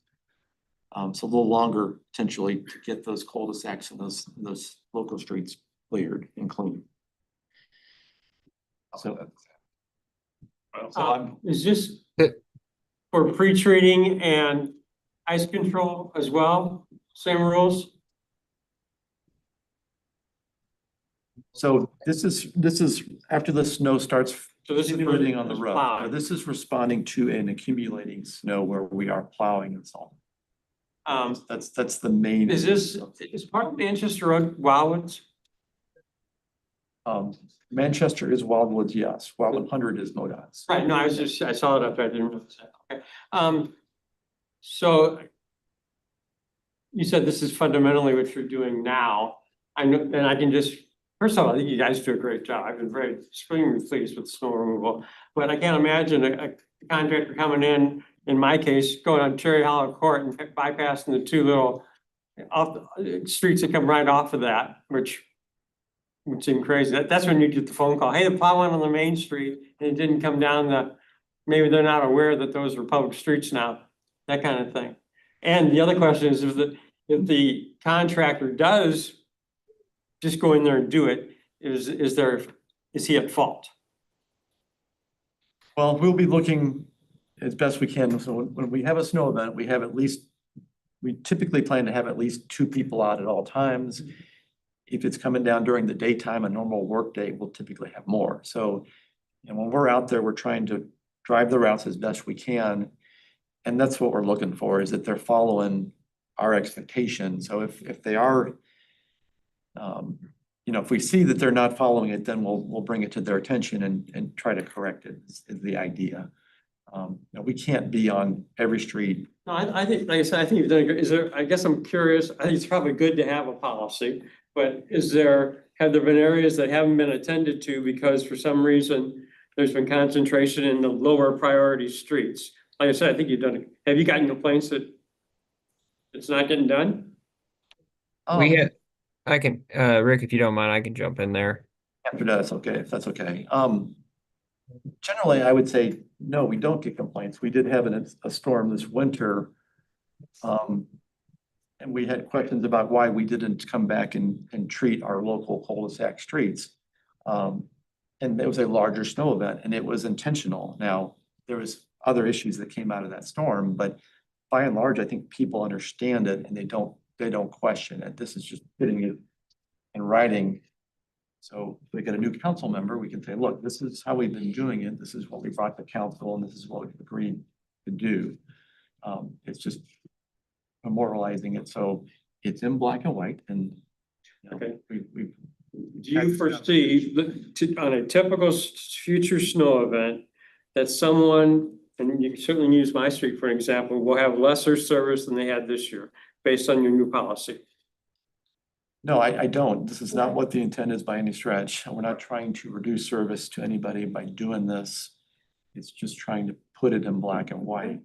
So a little longer potentially to get those cul-de-sacs and those local streets cleared and clean. So Is this for pre-treating and ice control as well? Same rules? So this is after the snow starts So this is for accumulating on the road. plowing. Now, this is responding to an accumulating snow where we are plowing and so on. That's the main. Is part of Manchester Road Wildwoods? Manchester is Wildwoods, yes. Wild 100 is MoDOT's. Right, no, I saw it up there, I didn't notice that, okay. So you said this is fundamentally what you're doing now. I know, and I can just, first of all, I think you guys do a great job. I've been very extremely pleased with snow removal. But I can't imagine a contractor coming in my case, going on Cherry Hollow Court and bypassing the 2 little streets that come right off of that, which would seem crazy. That's when you get the phone call, hey, the plow went on the main street and it didn't come down maybe they're not aware that those are public streets now, that kind of thing. And the other question is if the contractor does just go in there and do it, is he at fault? Well, we'll be looking as best we can. So when we have a snow event, we typically plan to have at least 2 people out at all times. If it's coming down during the daytime, a normal work day, we'll typically have more. So, and when we're out there, we're trying to drive the routes as best we can. And that's what we're looking for, is that they're following our expectations. So if they are, if we see that they're not following it, then we'll bring it to their attention and try to correct it, is the idea. We can't be on every street. No, I think, like I said, I think you've done good. I guess I'm curious, I think it's probably good to have a policy, but have there been areas that haven't been attended to because for some reason there's been concentration in the lower priority streets? Like I said, I think you've done it. Have you gotten complaints that it's not getting done? I can, Rick, if you don't mind, I can jump in there. After that, it's okay, if that's okay. Generally, I would say, no, we don't get complaints. We did have a storm this winter. And we had questions about why we didn't come back and treat our local cul-de-sac streets. And it was a larger snow event and it was intentional. Now, there was other issues that came out of that storm, but by and large, I think people understand it and they don't question it. This is just putting it in writing. So if we get a new council member, we can say, look, this is how we've been doing it. This is what we brought to council and this is what we've agreed to do. It's just memorializing it. So it's in black and white and Okay. we've Do you foresee on a typical future snow event that someone, and you can certainly use my street for an example, will have lesser service than they had this year based on your new policy? No, I don't. This is not what the intent is by any stretch. We're not trying to reduce service to anybody by doing this. It's just trying to put it in black and white.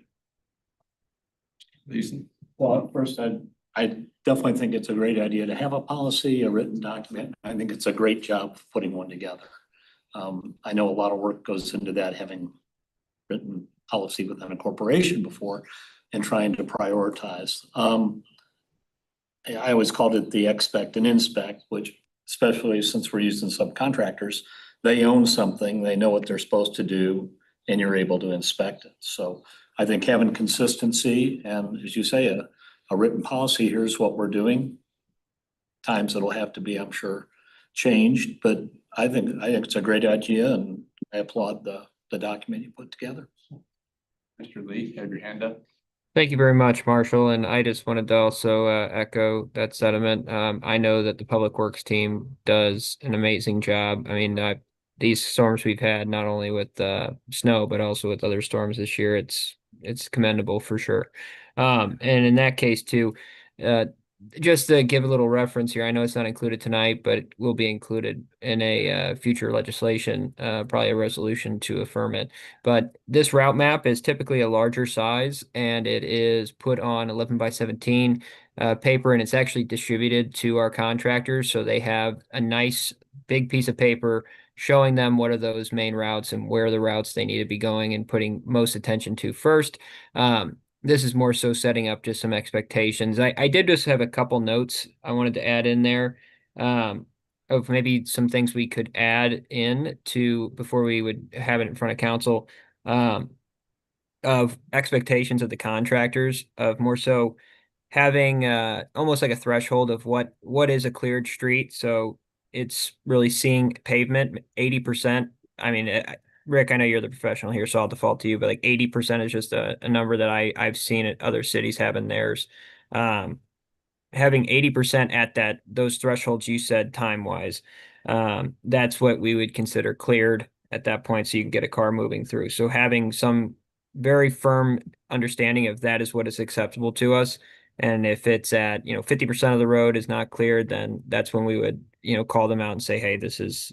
Well, first, I definitely think it's a great idea to have a policy, a written document. I think it's a great job of putting one together. I know a lot of work goes into that, having written policy within a corporation before. and trying to prioritize. I always called it the expect and inspect, which especially since we're using subcontractors, they own something, they know what they're supposed to do, and you're able to inspect it. So I think having consistency and, as you say, a written policy, here's what we're doing. Times it'll have to be, I'm sure, changed, but I think it's a great idea and I applaud the document you put together. Mr. Lee, have your hand up? Thank you very much, Marshall. And I just wanted to also echo that sentiment. I know that the Public Works team does an amazing job. I mean, these storms we've had, not only with snow, but also with other storms this year, it's commendable for sure. And in that case too, just to give a little reference here, I know it's not included tonight, but it will be included in a future legislation, probably a resolution to affirm it. But this route map is typically a larger size and it is put on 11 by 17 paper and it's actually distributed to our contractors. So they have a nice big piece of paper showing them what are those main routes and where the routes they need to be going and putting most attention to first. This is more so setting up just some expectations. I did just have a couple notes I wanted to add in there of maybe some things we could add in to before we would have it in front of council of expectations of the contractors of more so having almost like a threshold of what is a cleared street. So it's really seeing pavement 80%. I mean, Rick, I know you're the professional here, so I'll default to you, but like 80% is just a number that I've seen at other cities having theirs. Having 80% at those thresholds you said time-wise, that's what we would consider cleared at that point, so you can get a car moving through. So having some very firm understanding of that is what is acceptable to us. And if it's at, 50% of the road is not cleared, then that's when we would, call them out and say, hey, this is,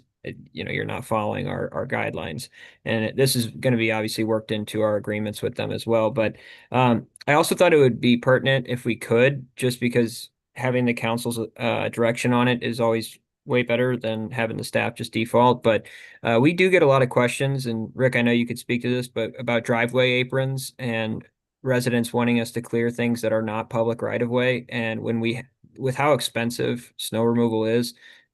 you're not following our guidelines. And this is going to be obviously worked into our agreements with them as well. But I also thought it would be pertinent if we could, just because having the council's direction on it is always way better than having the staff just default. But we do get a lot of questions, and Rick, I know you could speak to this, but about driveway aprons and residents wanting us to clear things that are not public right of way. And with how expensive snow removal is,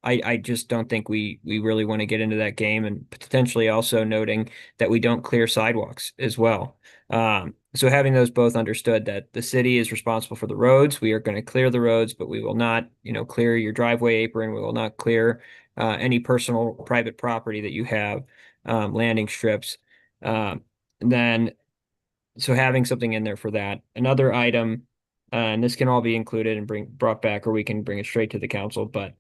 I just don't think we really want to get into that game, and potentially also noting that we don't clear sidewalks as well. So having those both understood that the city is responsible for the roads, we are going to clear the roads, but we will not, clear your driveway apron. We will not clear any personal private property that you have, landing strips. Then, so having something in there for that. Another item, and this can all be included and brought back, or we can bring it straight to the council, but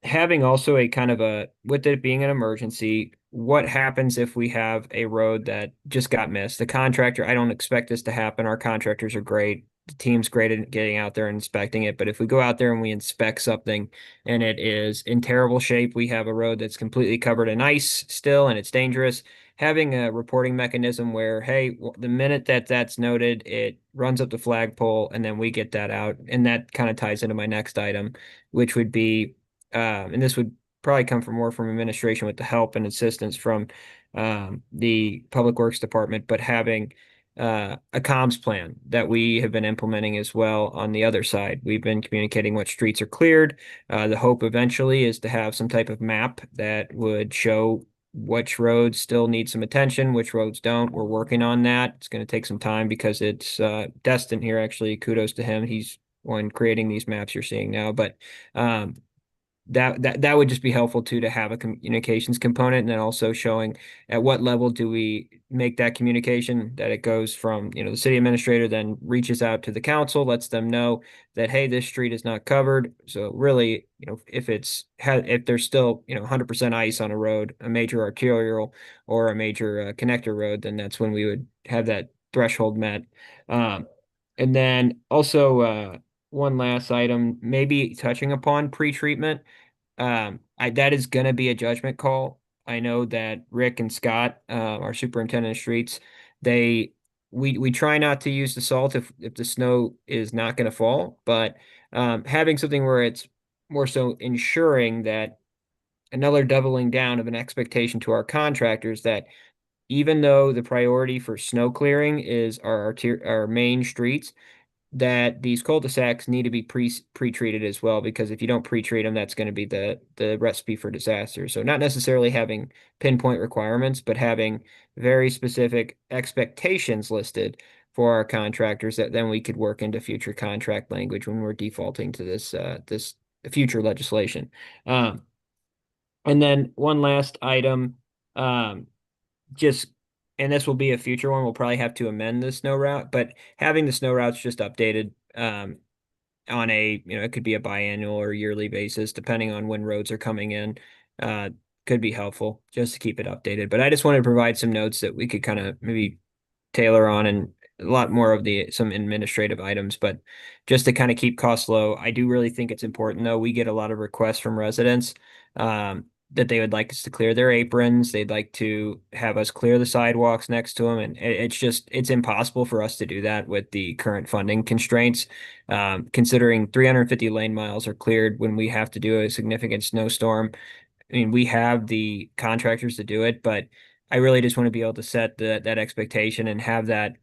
having also a kind of with it being an emergency, what happens if we have a road that just got missed? The contractor, I don't expect this to happen. Our contractors are great. The team's great at getting out there and inspecting it. But if we go out there and we inspect something and it is in terrible shape, we have a road that's completely covered in ice still and it's dangerous. Having a reporting mechanism where, hey, the minute that's noted, it runs up the flagpole and then we get that out. And that kind of ties into my next item, which would be, and this would probably come from administration with the help and assistance from the Public Works Department, but having a comms plan that we have been implementing as well on the other side. We've been communicating what streets are cleared. The hope eventually is to have some type of map that would show which roads still need some attention, which roads don't. We're working on that. It's going to take some time because it's Destin here, actually, kudos to him. He's one creating these maps you're seeing now, but that would just be helpful too, to have a communications component, and then also showing at what level do we make that communication, that it goes from, the city administrator then reaches out to the council, lets them know that, hey, this street is not covered. So really, if there's still, 100% ice on a road, a major arterial or a major connector road, then that's when we would have that threshold met. And then also, one last item, maybe touching upon pre-treatment. That is going to be a judgment call. I know that Rick and Scott, our superintendent of streets, we try not to use the salt if the snow is not going to fall, but having something where it's more so ensuring that another doubling down of an expectation to our contractors that even though the priority for snow clearing is our main streets, that these cul-de-sacs need to be pre-treated as well, because if you don't pre-treat them, that's going to be the recipe for disaster. So not necessarily having pinpoint requirements, but having very specific expectations listed for our contractors that then we could work into future contract language when we're defaulting to this future legislation. And then one last item, just, and this will be a future one, we'll probably have to amend the snow route, but having the snow routes just updated on a, it could be a biannual or yearly basis, depending on when roads are coming in, could be helpful just to keep it updated. But I just wanted to provide some notes that we could kind of maybe tailor on, and a lot more of some administrative items, but just to kind of keep costs low. I do really think it's important, though. We get a lot of requests from residents that they would like us to clear their aprons. They'd like to have us clear the sidewalks next to them. And it's impossible for us to do that with the current funding constraints. Considering 350 lane miles are cleared when we have to do a significant snowstorm. I mean, we have the contractors to do it, but I really just want to be able to set that expectation and have that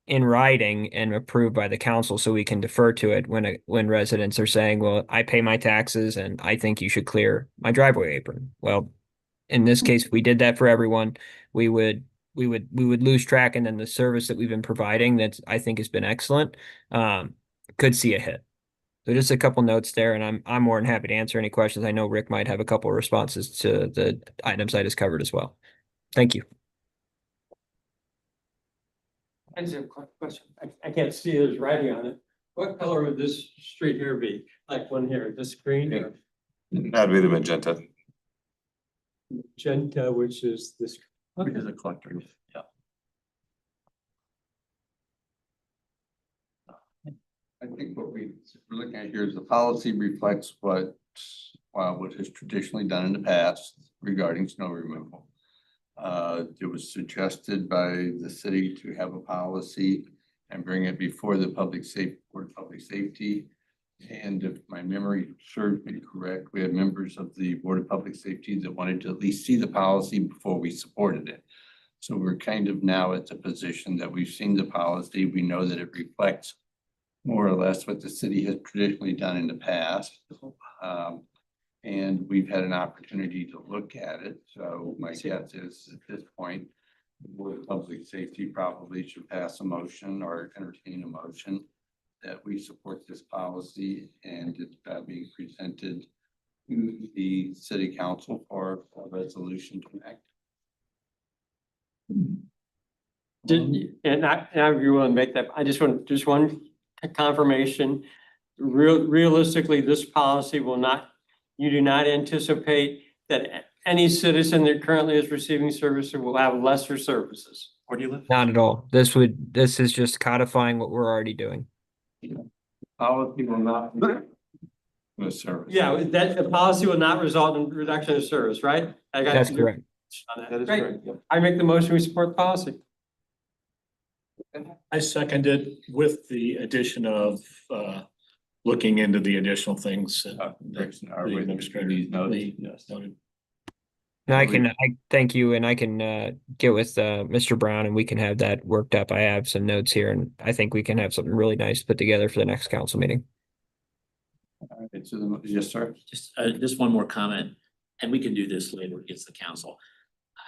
in writing and approved by the council, so we can defer to it when residents are saying, well, I pay my taxes and I think you should clear my driveway apron. Well, in this case, if we did that for everyone, we would lose track, and then the service that we've been providing, that I think has been excellent, could see a hit. So just a couple notes there, and I'm more than happy to answer any questions. I know Rick might have a couple of responses to the items I just covered as well. Thank you. I just have a quick question. I can't see there's writing on it. What color would this street here be? Like one here, this green or That'd be the magenta. magenta, which is this? Which is a collector, yeah. I think what we're looking at here is the policy reflects what is traditionally done in the past regarding snow removal. It was suggested by the city to have a policy and bring it before the Board of Public Safety. And if my memory serves me correct, we had members of the Board of Public Safety that wanted to at least see the policy before we supported it. So we're kind of now at the position that we've seen the policy. We know that it reflects more or less what the city has traditionally done in the past. And we've had an opportunity to look at it. So my guess is at this point, the Board of Public Safety probably should pass a motion or entertain a motion that we support this policy, and it's being presented to the city council for a resolution to enact. And I really want to make that, I just want just one confirmation. Realistically, this policy will not, you do not anticipate that any citizen that currently is receiving services will have lesser services. Where do you live? Not at all. This is just codifying what we're already doing. Policy will not be the service. Yeah, that the policy will not result in reduction of service, right? That's correct. That is Great. correct, yeah. I make the motion, we support the policy. I seconded with the addition of looking into the additional things. Our administrative notes. Yes. Noted. And I thank you, and I can get with Mr. Brown, and we can have that worked up. I have some notes here, and I think we can have something really nice put together for the next council meeting. All right, so yes, sir. Just one more comment, and we can do this later against the council.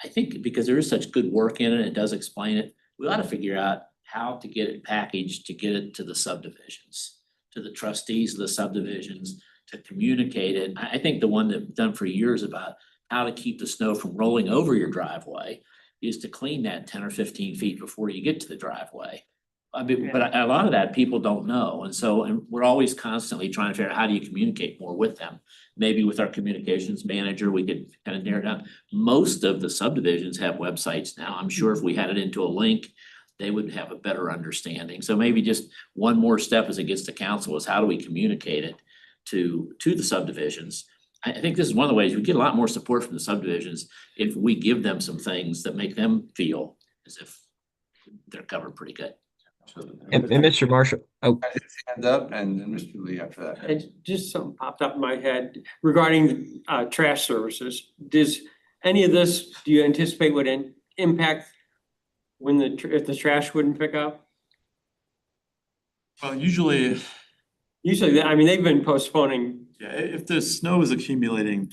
I think because there is such good work in it, it does explain it. We ought to figure out how to get it packaged, to get it to the subdivisions, to the trustees of the subdivisions, to communicate it. I think the one that we've done for years about how to keep the snow from rolling over your driveway is to clean that 10 or 15 feet before you get to the driveway. I mean, but a lot of that people don't know. And we're always constantly trying to figure out how do you communicate more with them? Maybe with our communications manager, we could kind of narrow it down. Most of the subdivisions have websites now. I'm sure if we had it into a link, they would have a better understanding. So maybe just one more step as it gets to council is how do we communicate it to the subdivisions? I think this is one of the ways we get a lot more support from the subdivisions if we give them some things that make them feel as if they're covered pretty good. And Mr. Marshall, oh, Hand up, and then Mr. Lee after that. And just something popped up in my head regarding trash services. Does any of this, do you anticipate would impact when if the trash wouldn't pick up? Well, usually, Usually, I mean, they've been postponing. yeah, if the snow is accumulating,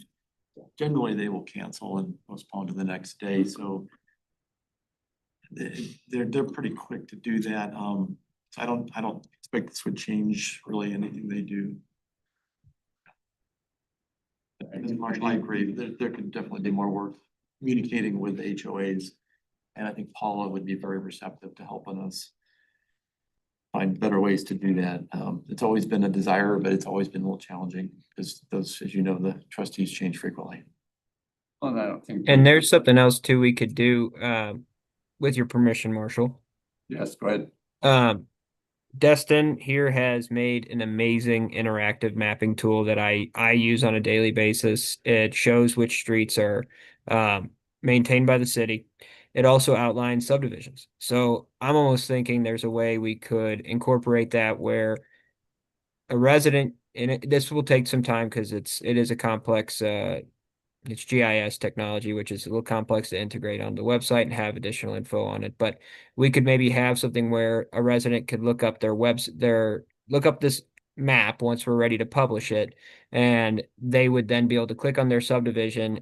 generally they will cancel and postpone to the next day, so they're pretty quick to do that. So I don't expect this would change really anything they do. And Marshall, I agree, there could definitely be more work communicating with the HOAs. And I think Paula would be very receptive to helping us find better ways to do that. It's always been a desire, but it's always been a little challenging because those, as you know, the trustees change frequently. Well, I don't think. And there's something else too we could do, with your permission, Marshall. Yes, go ahead. Destin here has made an amazing interactive mapping tool that I use on a daily basis. It shows which streets are maintained by the city. It also outlines subdivisions. So I'm almost thinking there's a way we could incorporate that where a resident, and this will take some time because it is a complex it's GIS technology, which is a little complex to integrate on the website and have additional info on it. But we could maybe have something where a resident could look up look up this map once we're ready to publish it, and they would then be able to click on their subdivision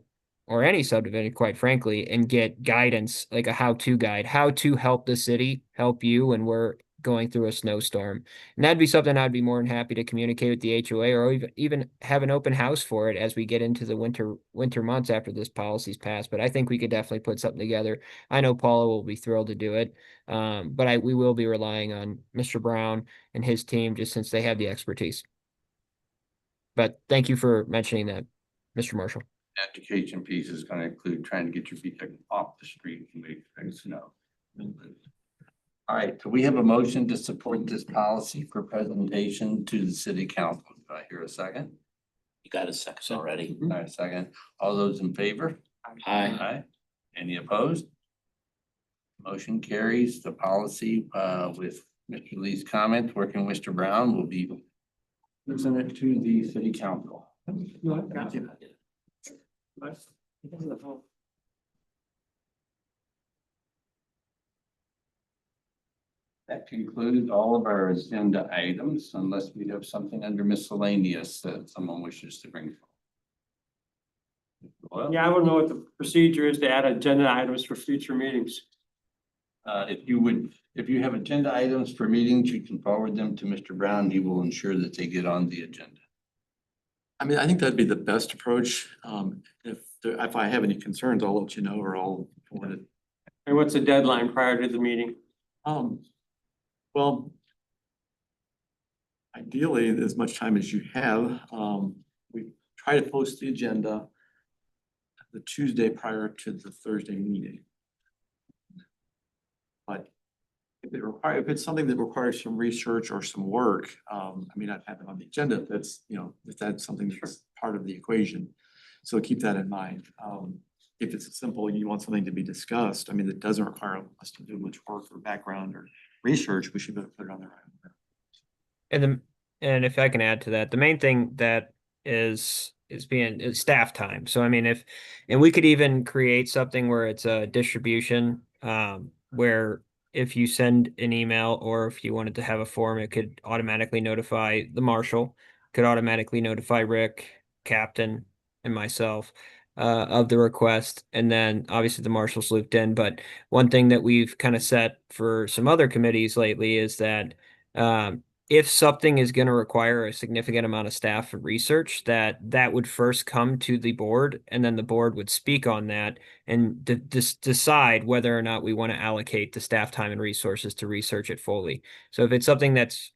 or any subdivision, quite frankly, and get guidance, like a how-to guide, how to help the city help you when we're going through a snowstorm. And that'd be something I'd be more than happy to communicate with the HOA, or even have an open house for it as we get into the winter months after this policy's passed. But I think we could definitely put something together. I know Paula will be thrilled to do it. But we will be relying on Mr. Brown and his team just since they have the expertise. But thank you for mentioning that, Mr. Marshall. Education piece is gonna include trying to get your vehicle off the street and make things snow. All right, so we have a motion to support this policy for presentation to the city council. Do I hear a second? You got a second already. All right, second. All those in favor? Aye. Any opposed? Motion carries. The policy with Mr. Lee's comments, working with Mr. Brown, will be presented to the city council. Thank you. That concludes all of our agenda items, unless we have something under miscellaneous that someone wishes to bring. Well, Yeah, I don't know what the procedure is to add agenda items for future meetings. if you have agenda items for meetings, you can forward them to Mr. Brown. He will ensure that they get on the agenda. I mean, I think that'd be the best approach. If I have any concerns, I'll let you know or I'll forward it. And what's the deadline prior to the meeting? Well, ideally, as much time as you have, we try to post the agenda the Tuesday prior to the Thursday meeting. But if it's something that requires some research or some work, I mean, I'd have it on the agenda if that's something that's part of the equation. So keep that in mind. If it's simple, you want something to be discussed, I mean, that doesn't require us to do much work or background or research, we should be able to put it on there. And if I can add to that, the main thing that is staff time. So I mean, and we could even create something where it's a distribution, where if you send an email or if you wanted to have a form, it could automatically notify the marshal, could automatically notify Rick, Captain, and myself of the request. And then obviously the marshal's looped in. But one thing that we've kind of set for some other committees lately is that if something is going to require a significant amount of staff and research, that would first come to the board, and then the board would speak on that and decide whether or not we want to allocate the staff time and resources to research it fully. So if it's something that's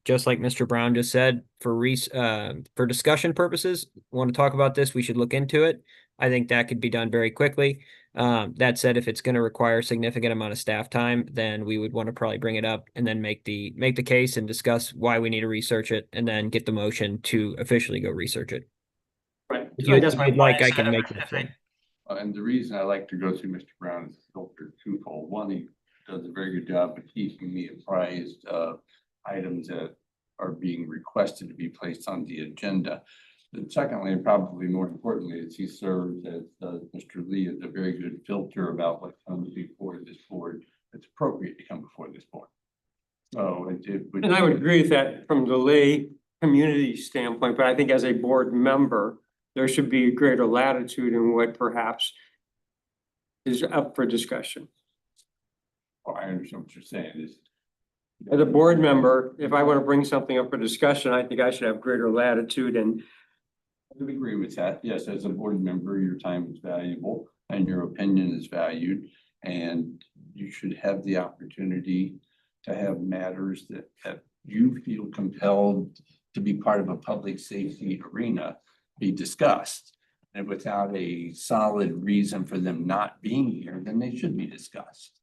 just like Mr. Brown just said, for discussion purposes, want to talk about this, we should look into it. I think that could be done very quickly. That said, if it's going to require a significant amount of staff time, then we would want to probably bring it up and then make the case and discuss why we need to research it, and then get the motion to officially go research it. Right. If you'd like, I can make that thing. And the reason I like to go through Mr. Brown is filter twofold. One, he does a very good job of keeping me apprised of items that are being requested to be placed on the agenda. And secondly, and probably more importantly, is he serves as, Mr. Lee, as a very good filter about what comes before this board. It's appropriate to come before this board. So it would. And I would agree with that from the lay community standpoint, but I think as a board member, there should be greater latitude in what perhaps is up for discussion. Well, I understand what you're saying is. As a board member, if I want to bring something up for discussion, I think I should have greater latitude and I would agree with that. Yes, as a board member, your time is valuable and your opinion is valued. And you should have the opportunity to have matters that you feel compelled to be part of a public safety arena be discussed. And without a solid reason for them not being here, then they should be discussed.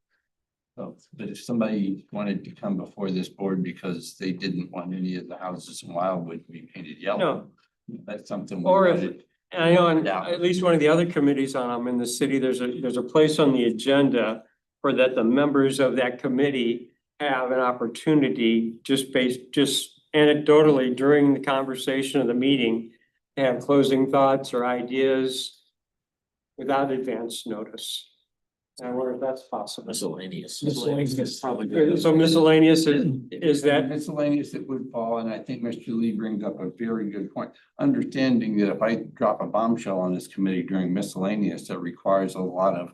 So, but if somebody wanted to come before this board because they didn't want any of the houses in Wildwood to be painted yellow, No. that's something. Or we if- wanted. And I know on Yeah. at least one of the other committees on in the city, there's a place on the agenda for that the members of that committee have an opportunity just anecdotally during the conversation of the meeting, to have closing thoughts or ideas without advance notice. And I wonder if that's possible. Miscellaneous. Miscellaneous probably good. So miscellaneous is that, Miscellaneous that would fall, and I think Mr. Lee brings up a very good point. Understanding that if I drop a bombshell on this committee during miscellaneous, that requires a lot of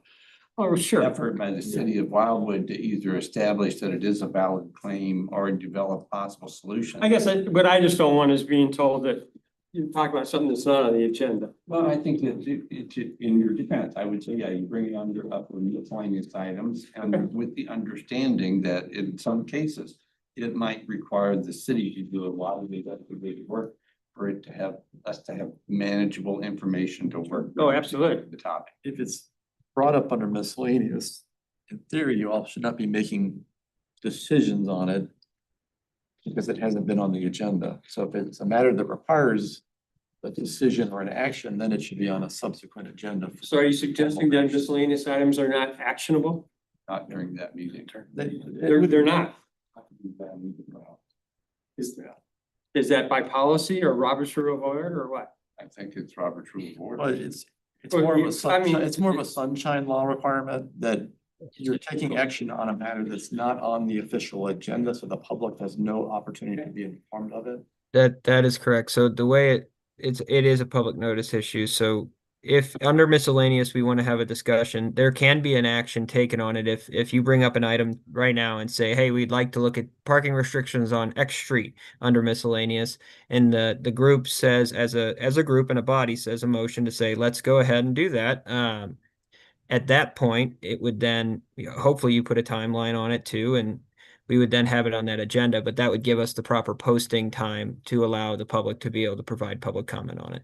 oh, sure. effort by the city of Wildwood to either establish that it is a valid claim or develop possible solutions. I guess what I just don't want is being told that you talk about something that's not on the agenda. Well, I think that in your defense, I would say, yeah, you bring it under up with miscellaneous items and with the understanding that in some cases, it might require the city to do a lot of investigative work for it to have, us to have manageable information to work. Oh, absolutely. The topic. If it's brought up under miscellaneous, in theory, you all should not be making decisions on it because it hasn't been on the agenda. So if it's a matter that requires a decision or an action, then it should be on a subsequent agenda. So are you suggesting that miscellaneous items are not actionable? Not during that meeting. They're not. Is that by policy or Robert's Rule of Order or what? I think it's Robert's Rule of Order. Well, it's Well, more of you- a I mean, sunshine, it's more of a sunshine law requirement that you're taking action on a matter that's not on the official agenda, so the public has no opportunity to be informed of it. That is correct. So the way it is a public notice issue. So if under miscellaneous, we want to have a discussion, there can be an action taken on it. If you bring up an item right now and say, hey, we'd like to look at parking restrictions on X street under miscellaneous, and the group says as a group and a body says a motion to say, let's go ahead and do that. At that point, it would then, hopefully you put a timeline on it too, and we would then have it on that agenda, but that would give us the proper posting time to allow the public to be able to provide public comment on it.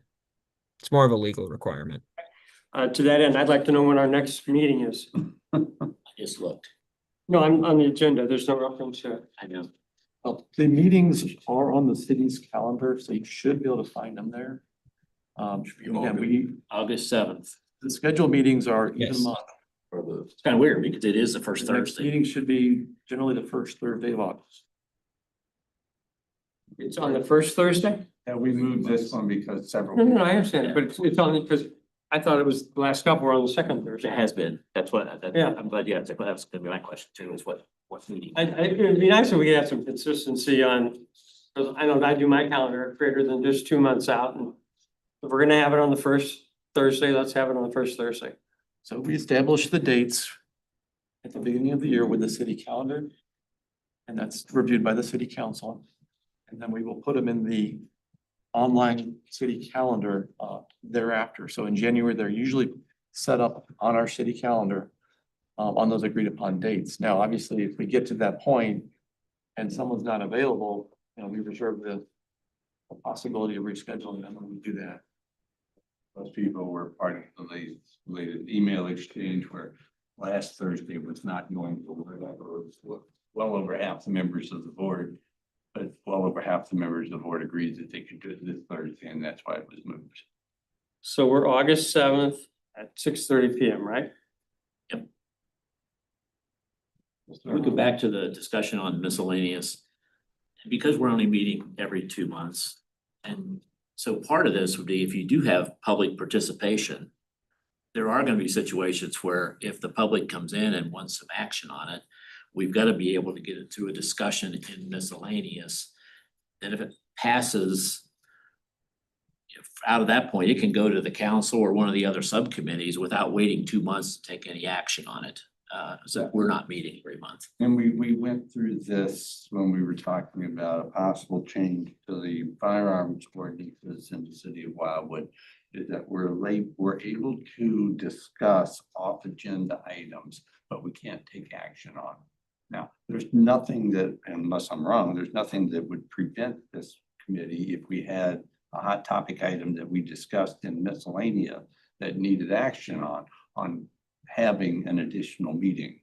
It's more of a legal requirement. To that end, I'd like to know when our next meeting is. I just looked. No, I'm on the agenda. There's no reference to it. I know. Well, the meetings are on the city's calendar, so you should be able to find them there. Again, August 7th. the scheduled meetings are even Yes. month. It's kind of weird because it is the first The next Thursday. meeting should be generally the first Thursday of August. It's on the first Thursday? And we moved this one because several. No, I understand, it, but it's on, because I thought it was the last couple were on the second Thursday. It has been. That's what, Yeah. I'm glad you asked. That was gonna be my question too, is what meeting? It'd be nice if we could have some consistency on, because I know I do my calendar greater than just 2 months out, and if we're gonna have it on the first Thursday, let's have it on the first Thursday. So we establish the dates at the beginning of the year with the city calendar. And that's reviewed by the city council. And then we will put them in the online city calendar thereafter. So in January, they're usually set up on our city calendar on those agreed upon dates. Now, obviously, if we get to that point and someone's not available, we reserve the possibility of rescheduling them when we do that. Most people were part of the latest email exchange where last Thursday was not going to work. Well over half the members of the board, but well over half the members of the board agreed that they could do it this Thursday, and that's why it was moved. So we're August 7th at 6:30 PM, right? We go back to the discussion on miscellaneous. Because we're only meeting every 2 months and So part of this would be if you do have public participation, there are gonna be situations where if the public comes in and wants some action on it, we've gotta be able to get it through a discussion in miscellaneous. And if it passes, out of that point, it can go to the council or one of the other subcommittees without waiting 2 months to take any action on it. So we're not meeting every month. And we went through this when we were talking about a possible change to the firearms ordinances in the city of Wildwood. Is that we're able to discuss off agenda items, but we can't take action on. Now, there's nothing that, unless I'm wrong, there's nothing that would prevent this committee if we had a hot topic item that we discussed in miscellanea that needed action on having an additional meeting,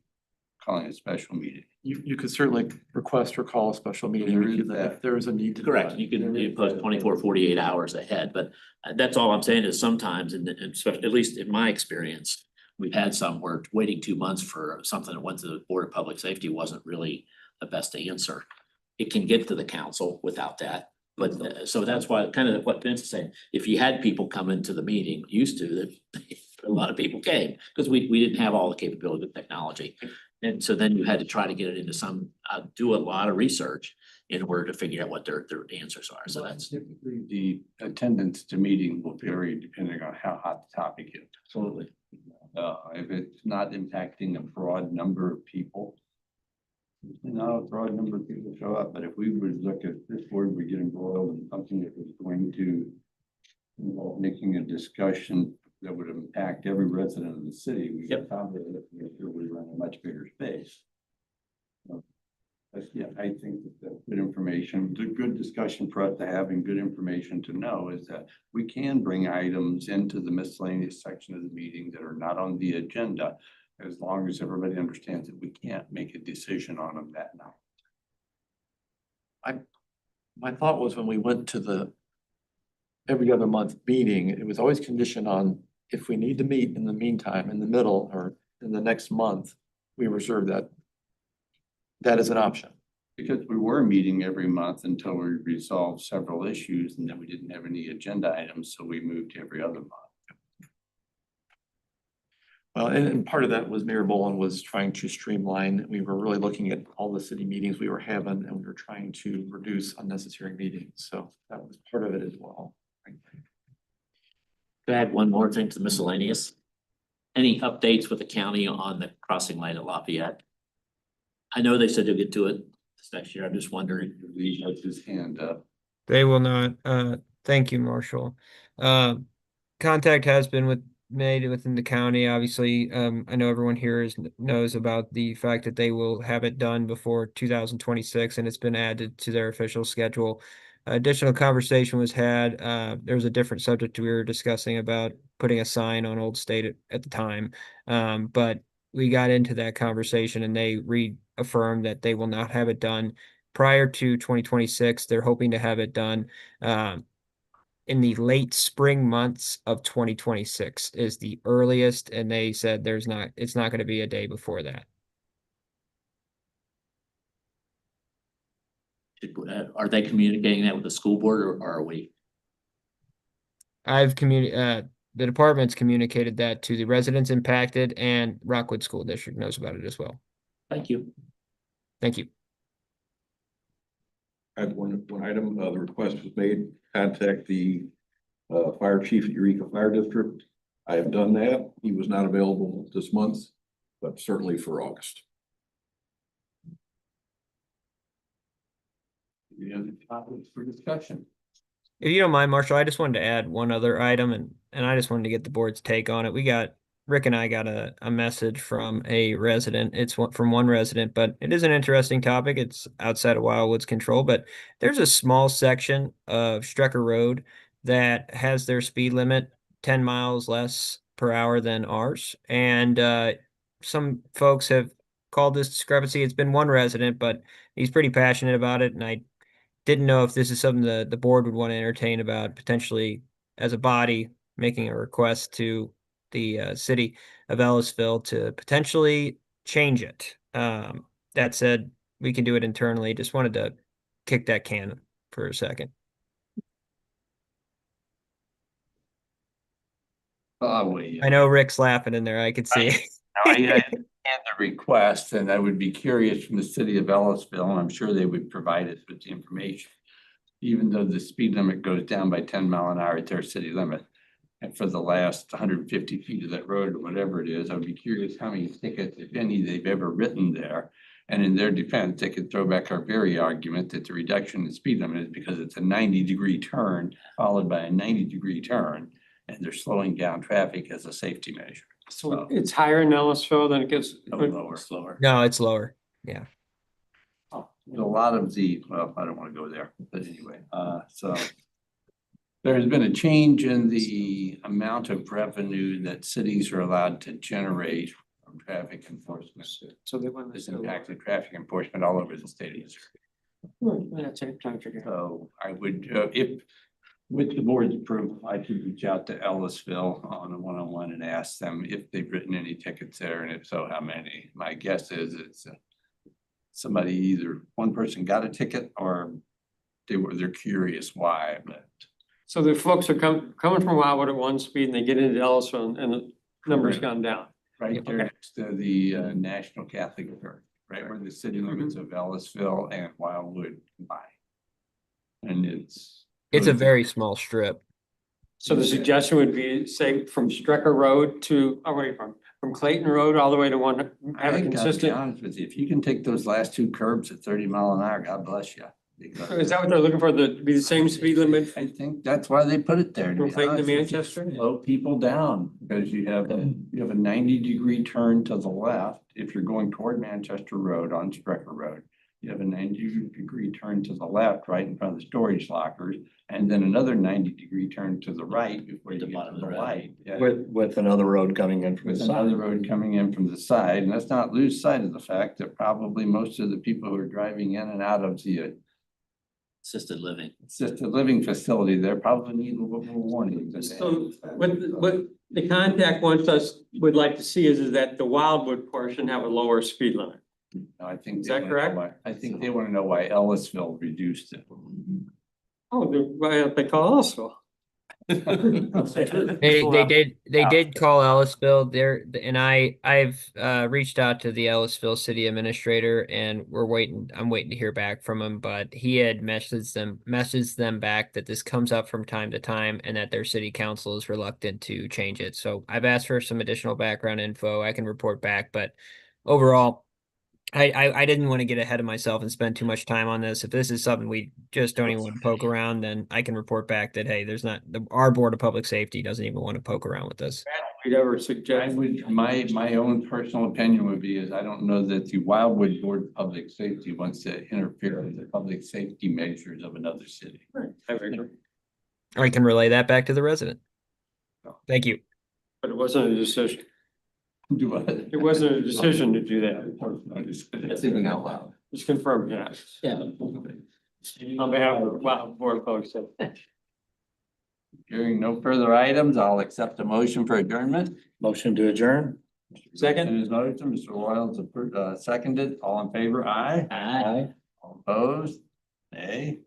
calling a special meeting. You could certainly request or call a special meeting There is if that. there is a need to. do Correct, that. you can post 24, 48 hours ahead, but that's all I'm saying is sometimes, and especially, at least in my experience, we've had some where waiting 2 months for something that went to the Board of Public Safety wasn't really the best answer. It can get to the council without that, but so that's why, kind of what Vince is saying, if you had people come into the meeting, used to, that a lot of people came, because we didn't have all the capability of technology. And so then you had to try to get it into some, do a lot of research in order to figure out what their answers are, so that's. Typically, the attendance to meeting will vary depending on how hot the topic is. Absolutely. If it's not impacting a broad number of people. Not a broad number of people show up, but if we would look at this board, we get embroiled in something that was going to involve making a discussion that would impact every resident of the city, we Yep. probably have to make sure we run a much bigger space. But yeah, I think that's good information, the good discussion for us to have and good information to know is that we can bring items into the miscellaneous section of the meeting that are not on the agenda, as long as everybody understands that we can't make a decision on them that night. My thought was when we went to the every other month meeting, it was always conditioned on if we need to meet in the meantime, in the middle or in the next month, we reserve that. That is an option. Because we were meeting every month until we resolved several issues and then we didn't have any agenda items, so we moved to every other month. Well, and part of that was Mayor Boland was trying to streamline. We were really looking at all the city meetings we were having and we were trying to reduce unnecessary meetings. So that was part of it as well. Could I add one more thing to the miscellaneous? Any updates with the county on the crossing lane at Lafayette? I know they said they'll get to it this next year. I'm just wondering. Lee has his hand up. They will not. Thank you, Marshall. Contact has been made within the county. Obviously, I know everyone here knows about the fact that they will have it done before 2026, and it's been added to their official schedule. Additional conversation was had. There was a different subject we were discussing about putting a sign on Old State at the time, but we got into that conversation, and they reaffirmed that they will not have it done prior to 2026. They're hoping to have it done in the late spring months of 2026 is the earliest, and they said it's not going to be a day before that. Are they communicating that with the school board or are we? The department's communicated that to the residents impacted, and Rockwood School District knows about it as well. Thank you. Thank you. I have one item, the request was made, contact the fire chief at Eureka Fire District. I have done that. He was not available this month, but certainly for August. Any other topics for discussion? If you don't mind, Marshall, I just wanted to add one other item, and I just wanted to get the board's take on it. Rick and I got a message from a resident. It's from one resident, but it is an interesting topic. It's outside of Wildwood's control, but there's a small section of Strecker Road that has their speed limit 10 miles less per hour than ours. And some folks have called this discrepancy. It's been one resident, but he's pretty passionate about it, and I didn't know if this is something the board would want to entertain about potentially as a body making a request to the city of Ellisville to potentially change it. That said, we can do it internally. Just wanted to kick that can for a second. I I know Rick's laughing in there. I could see. I understand the request, and I would be curious from the city of Ellisville, and I'm sure they would provide us with the information. Even though the speed limit goes down by 10 mph at their city limit. And for the last 150 feet of that road, or whatever it is, I would be curious how many tickets, if any, they've ever written there. And in their defense, they could throw back our very argument that the reduction in speed limit is because it's a 90-degree turn followed by a 90-degree turn. And they're slowing down traffic as a safety measure. So it's higher in Ellisville than it gets. No lower. Slower. No, it's lower. Yeah. A lot of the, well, I don't want to go there, but anyway, so. There has been a change in the amount of revenue that cities are allowed to generate from traffic enforcement. So they want This to. impacted traffic enforcement all over the state of Missouri. That's it, trying to figure out. So I would, if, with the board's approval, I could reach out to Ellisville on a one-on-one and ask them if they've written any tickets there, and if so, how many. My guess is it's somebody, either one person got a ticket or they're curious why, but. So the folks are coming from Wildwood at one speed and they get into Ellisville and the number's Correct. gone down. Right there next to the National Catholic Church, right where the city limits of Ellisville and Wildwood combine. And it's. It's a very small strip. So the suggestion would be, say, from Strecker Road to, from Clayton Road all the way to one, I have a think, I'll be consistent. honest with you, if you can take those last two curbs at 30 mph, God bless you. Because Is that what they're looking for? Be the same speed limit? I think that's why they put it there. To From be Clayton to honest with you. Manchester? Slow people down, because you have a 90-degree turn to the left. If you're going toward Manchester Road on Strecker Road, you have a 90-degree turn to the left, right in front of the storage lockers, and then another 90-degree turn to the right before you The get bottom to of the the road. light. Yeah. With another road coming in from the With side. another road coming in from the side, and let's not lose sight of the fact that probably most of the people who are driving in and out of the Assisted living. assisted living facility, there probably need a little more warning. than So that. what the contact would like to see is that the Wildwood portion have a lower speed limit. No, I think. Is they that wanna know correct? why- I think they want to know why Ellisville reduced it. Oh, they call Ellisville. They did call Ellisville there, and I've reached out to the Ellisville city administrator, and I'm waiting to hear back from him, but he had messaged them back that this comes up from time to time and that their city council is reluctant to change it. So I've asked for some additional background info. I can report back, but overall, I didn't want to get ahead of myself and spend too much time on this. If this is something we just don't even want to poke around, then I can report back that, hey, our Board of Public Safety doesn't even want to poke around with this. We'd ever I suggest. would, my own personal opinion would be is I don't know that the Wildwood Board of Public Safety wants to interfere with the public safety measures of another city. I can relay that back to the resident. Thank you. But it wasn't a decision. Do I? It wasn't a decision to do that. That's even out loud. Just confirm, yeah. Yeah. On behalf of the Board of Public Safety. Hearing no further items, I'll accept a motion for adjournment. Motion to adjourn? Second? And his motion, Mr. Royals, seconded. All in favor, aye. Aye. All opposed? Nay.